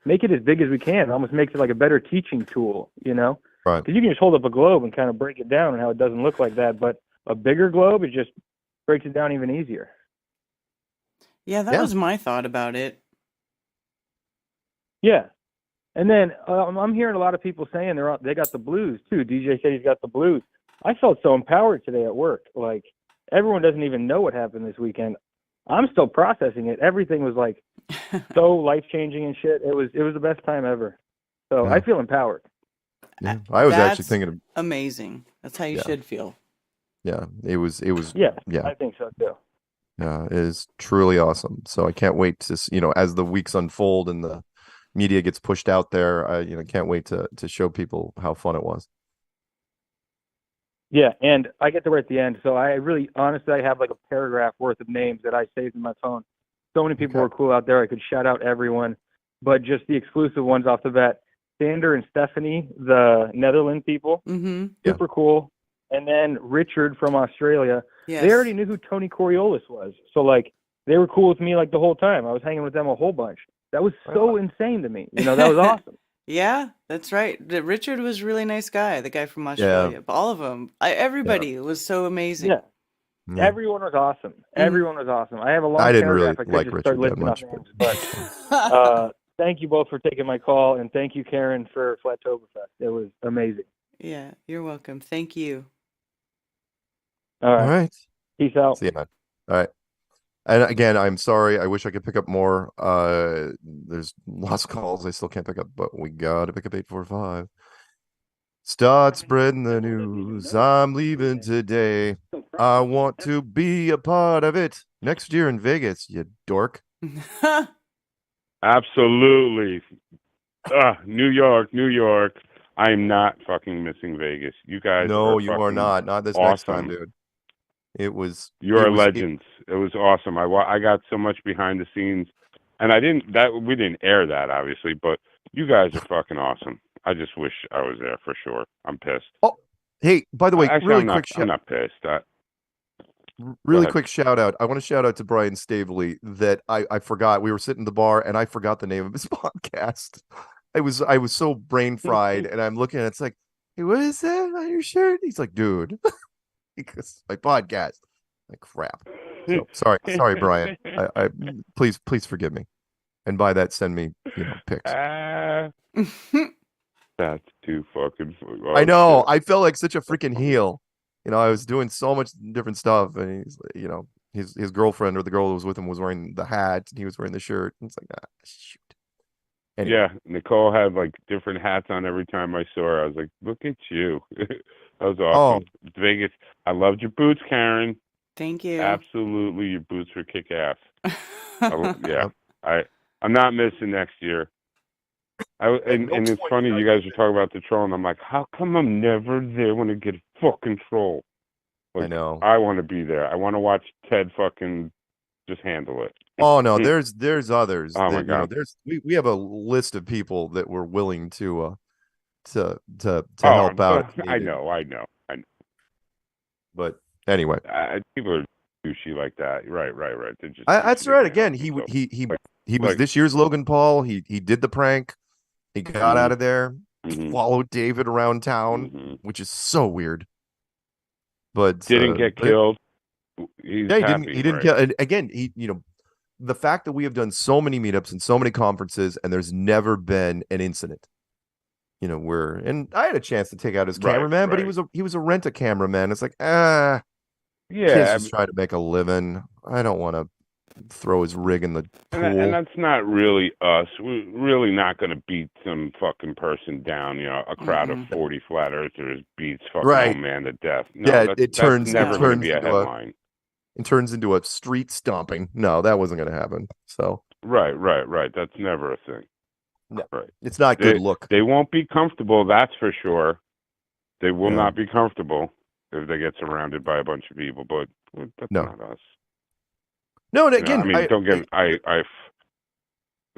Make it as big as we can. It almost makes it like a better teaching tool. Right. Because you can just hold up a globe and kind of break it down and how it doesn't look like that. But a bigger globe, it just breaks it down even easier. Yeah, that was my thought about it. Yeah. And then I'm hearing a lot of people saying they got the blues too. DJ said he's got the blues. I felt so empowered today at work. Like, everyone doesn't even know what happened this weekend. I'm still processing it. Everything was like so life-changing and shit. It was the best time ever. So I feel empowered. Yeah, I was actually thinking of amazing. That's how you should feel. Yeah, it was. Yeah, yeah. I think so too. Yeah, it is truly awesome. So I can't wait to as the weeks unfold and the media gets pushed out there. I can't wait to show people how fun it was. Yeah, and I get to write at the end. So I really, honestly, I have like a paragraph worth of names that I saved in my phone. So many people were cool out there. I could shout out everyone, but just the exclusive ones off the bat. Sander and Stephanie, the Netherlands people, super cool. And then Richard from Australia. Yes. They already knew who Tony Coriolis was. So, like, they were cool with me, like, the whole time. I was hanging with them a whole bunch. That was so insane to me. That was awesome. Yeah, that's right. Richard was a really nice guy, the guy from Australia. But all of them, everybody was so amazing. Yeah. Everyone was awesome. Everyone was awesome. I have a long I didn't paragraph. really I could like just start Richard that listing much, off names. But thank you both for taking my call, and thank you, Karen, for Flattoberfest. It was amazing. Yeah, you're welcome. Thank you. All All right. Peace out. See you, man. All right. And again, I'm sorry. I wish I could pick up more. There's lots of calls I still can't pick up, but we got to pick up 845. Start spreading the news. I'm leaving today. I want to be a part of it next year in Vegas, you dork. Absolutely. New York. I'm not fucking missing Vegas. You guys No, are you are fucking not. Not this awesome. next time, dude. You're legends. It was awesome. I got so much behind the scenes, and we didn't air that obviously, but you guys are fucking awesome. I just wish I was there for sure. I'm pissed. Oh, hey, by the way, Actually, really I'm quick I'm not pissed. Really quick shout out. I want to shout out to Brian Staveley that I forgot. We were sitting in the bar and I forgot the name of his podcast. I was so brain fried and I'm looking at it's like, hey, what is that on your shirt? He's like, dude, because my podcast. Like crap. So sorry, Brian. I please forgive me. And by that, send me pics. That's too fucking. I know. Shit. I felt like such a freaking heel. I was doing so much different stuff, and he's his girlfriend or the girl who was with him was wearing the hat, and he was wearing the shirt. And it's like, shoot. Anyway. Yeah, Nicole had like different hats on every time I saw her. I was like, look at you. That was awesome. Oh. Vegas. I loved your boots, Karen. Thank you. Absolutely, your boots were kick ass. Yeah, I'm not missing next year. And it's funny you guys are talking about the troll, and I'm like, how come I'm never there when I get a fucking troll? Like, I know. I want to be there. I want to watch Ted fucking just handle it. Oh no, there's others. Oh my God. We have a list of people that were willing to help out. I know. But anyway, people are douchey like that. Right. That's right. Again, he was this year's Logan Paul. He did the prank. He got out of there, followed David around town, which is so weird. But didn't get killed. He didn't kill. And again, the fact that we have done so many meetups and so many conferences, and there's never been an incident. And I had a chance to take out his cameraman, but he was a rent-a-cameraman. It's like, yeah, kid's just trying to make a living. I don't want to throw his rig in the pool. And that's not really us. We're really not going to beat some fucking person down. A crowd of 40 flat earthers beats fucking old man to death. No, it turns going to be a headline. It turns into a street stomping. No, that wasn't going to happen. So right. That's never a thing. No, right. It's not good look. They won't be comfortable. That's for sure. They will not be comfortable if they get surrounded by a bunch of people. But that's not us. No, and You know, again, I mean, don't get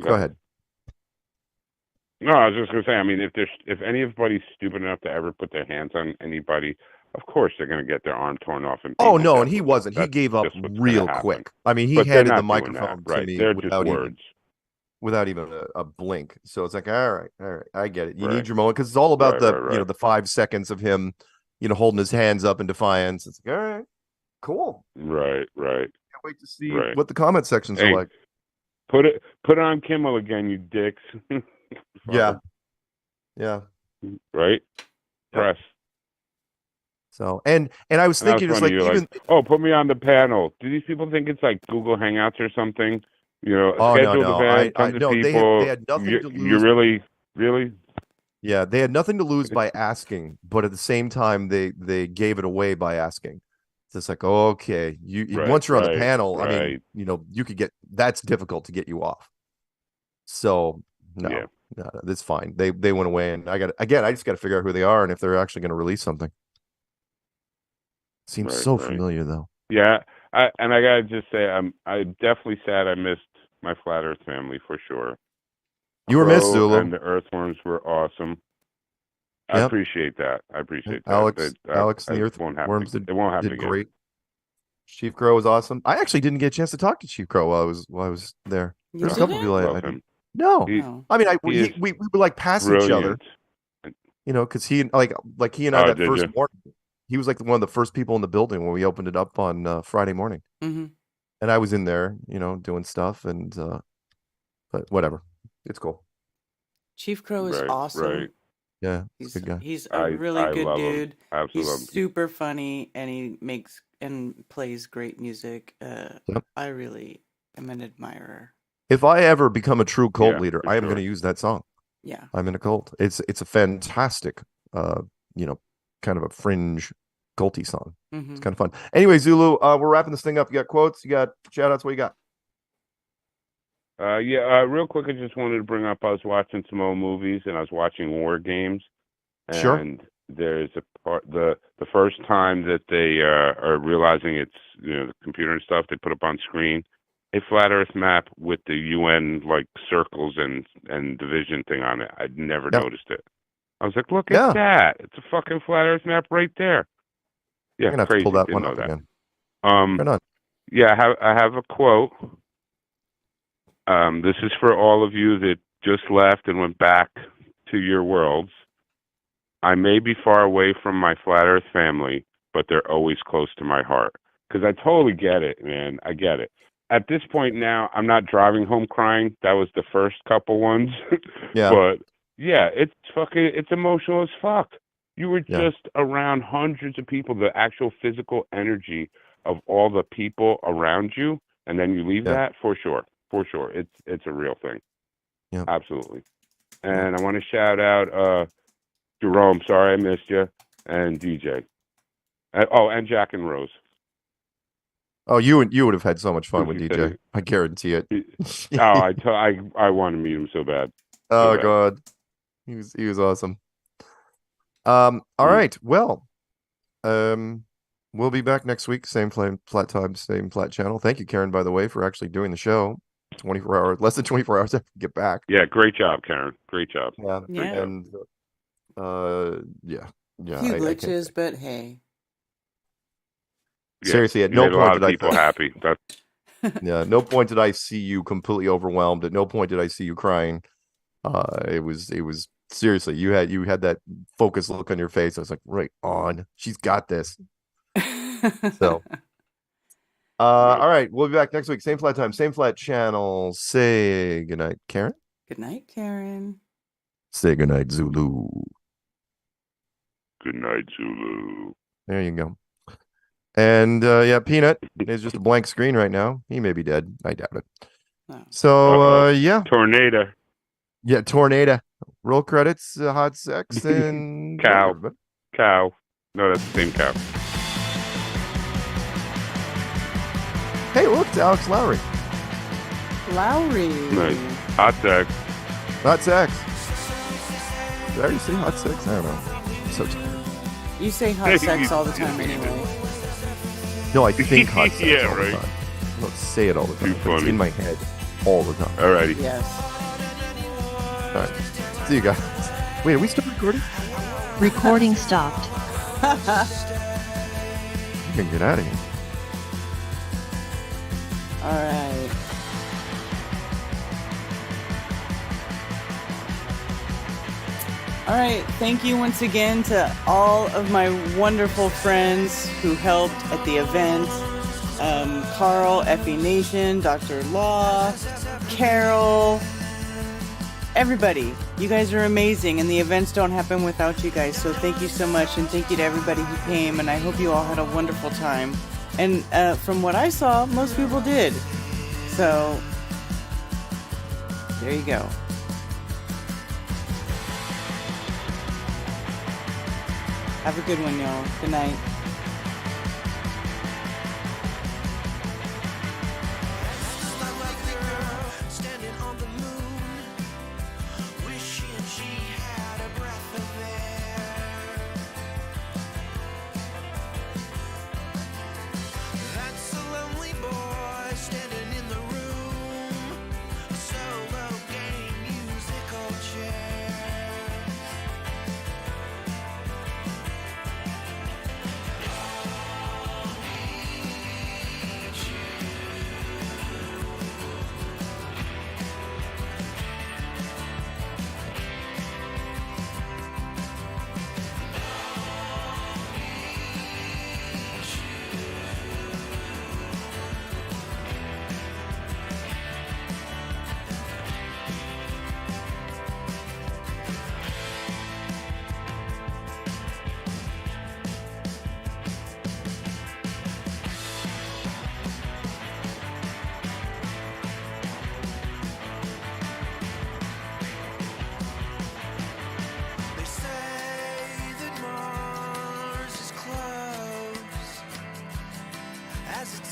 go ahead. No, I was just gonna say. I mean, if anybody's stupid enough to ever put their hands on anybody, of course they're gonna get their arm torn off and. Oh beaten to no, death and he with it. wasn't. He That's gave up just what's gonna real happen. quick. I mean, he But they're handed the not doing that, microphone to right? me They're just without words. even a blink. So it's like, all right, I get it. You Right. need your moment because it's all about Right, right. the 5 seconds of him, holding his hands up in defiance. It's like, all right, cool. Right. Can't wait to see Right. what the comment sections Hey, are like. Put it on Kimmel again, you dicks. Yeah. Right. Press. So and I was And that was thinking, it's funny. like You're even like, oh, put me on the panel. Do these people think it's like Google Hangouts or something? Scheduled no, event, I tons of no, people. they had nothing to You lose. really? Yeah, they had nothing to lose by asking, but at the same time, they gave it away by asking. It's just like, okay, once you're on the panel, I mean, you could get that's difficult to get you off. So no, that's fine. They went away, and I just got to figure out who they are and if they're actually going to release something. Seems so familiar though. Yeah, I gotta just say, I'm definitely sad I missed my Flat Earth family for sure. You were missed, Crow Zulu. and the Earthworms were awesome. I Yep. appreciate that. Alex and the Earthworms did, it won't happen did again. great. Chief Crow was awesome. I actually didn't get a chance to talk to Chief Crow while I was there. You There's a couple didn't? people I Love didn't. him. No, I mean, he we would like pass each other, brilliant. because he he and I Oh, that did first you? morning, he was like one of the first people in the building when we opened it up on Friday morning, Mm-hmm. and I was in there, doing stuff, and but whatever, it's cool. Chief Crow is Right, awesome. right. Yeah, he's a good guy. He's a really I good love him. dude. Absolutely love He's him. super funny, and he makes and plays great music. Yep. I really am an admirer. If I ever become a true cult Yeah, leader, for I am sure. going to use that song. Yeah. I'm in a cult. It's a fantastic, kind of a fringe culty song. Mm-hmm. It's kind of fun. Anyway, Zulu, we're wrapping this thing up. You got quotes? You got shout outs? What you got? Real quick, I just wanted to bring up, I was watching some old movies and I was watching War Games. And Sure. there's a part, the first time that they are realizing it's, the computer and stuff, they put up on screen a flat Earth map with the UN like circles and division thing on it. I'd never noticed it. I was like, look at that. It's a fucking flat Earth map right there. Yeah, You're gonna have crazy. to pull that Didn't one know up that. again. Right on. Yeah, I have a quote. This is for all of you that just left and went back to your worlds. I may be far away from my flat Earth family, but they're always close to my heart. Because I totally get it, man. I get it. At this point now, I'm not driving home crying. That was the first couple ones. Yeah. But yeah, it's emotional as fuck. You were just around hundreds of people, the actual physical energy of all the people around you, and then you leave that for sure. For sure. It's a real thing. Yeah. Absolutely. And I want to shout out Jerome, sorry I missed you, and DJ. And Jack and Rose. Oh, you would have had so much fun with Goofy DJ. thing. I guarantee it. I want to meet him so bad. Oh God, he was awesome. All right. Well, we'll be back next week. Same flat time, same flat channel. Thank you, Karen, by the way, for actually doing the show. 24 hours, less than 24 hours after we get back. Yeah, great job, Karen. Great job. Yeah. Yeah. And yeah. Few I can't glitches, say. but hey. Yeah, Seriously, at you no made a point lot did of I people happy. yeah, no point did I see you completely overwhelmed. At no point did I see you crying. It was seriously, you had that focused look on your face. I was like, right on. She's got this. So all right, we'll be back next week. Same flat time, same flat channel. Say goodnight, Karen. Good night, Karen. Say goodnight, Zulu. Good night, Zulu. There you go. And Peanut is just a blank screen right now. He may be dead. I doubt it. So yeah. Tornado. Yeah, Tornado. Roll credits, hot sex, and Cow. No, that's the same cow. Hey, look, it's Alex Lowry. Lowry. Nice. Hot sex. Hot sex. Did I already say hot sex? I don't know. I'm so tired. You say hot sex all the time anyway. No, I think hot sex Yeah, all the right. time. I don't say it all the time. Too But it's funny. in my head all the time. Alrighty. Yes. All right. See you guys. Wait, are we still recording? Recording stopped. You can get out of here. All right. All right. Thank you once again to all of my wonderful friends who helped at the event. Carl, Effie Nation, Dr. Law, Carol, everybody. You guys are amazing, and the events don't happen without you guys. So thank you so much, and thank you to everybody who came, and I hope you all had a wonderful time. And from what I saw, most people did. So there you go. Have a good one, y'all. Good night.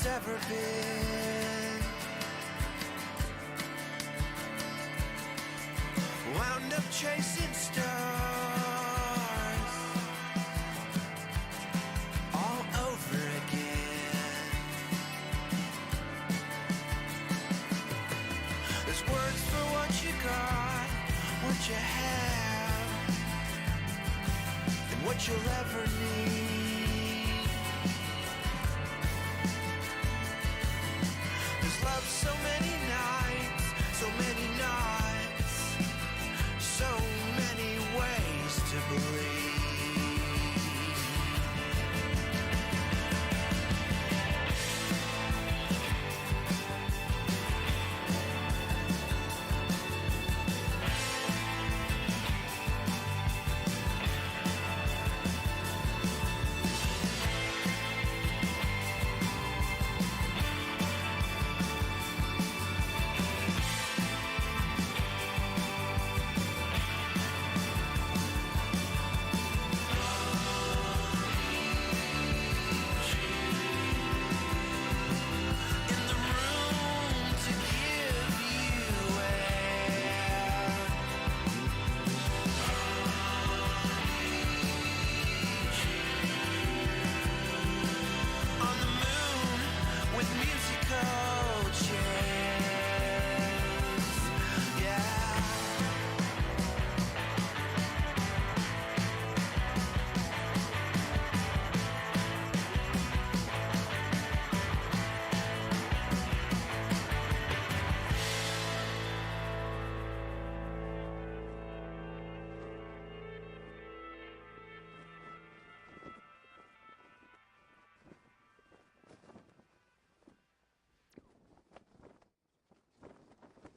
Ever been wound up chasing stars all over again. There's words for what you got, what you have, and what you'll ever need. Love so many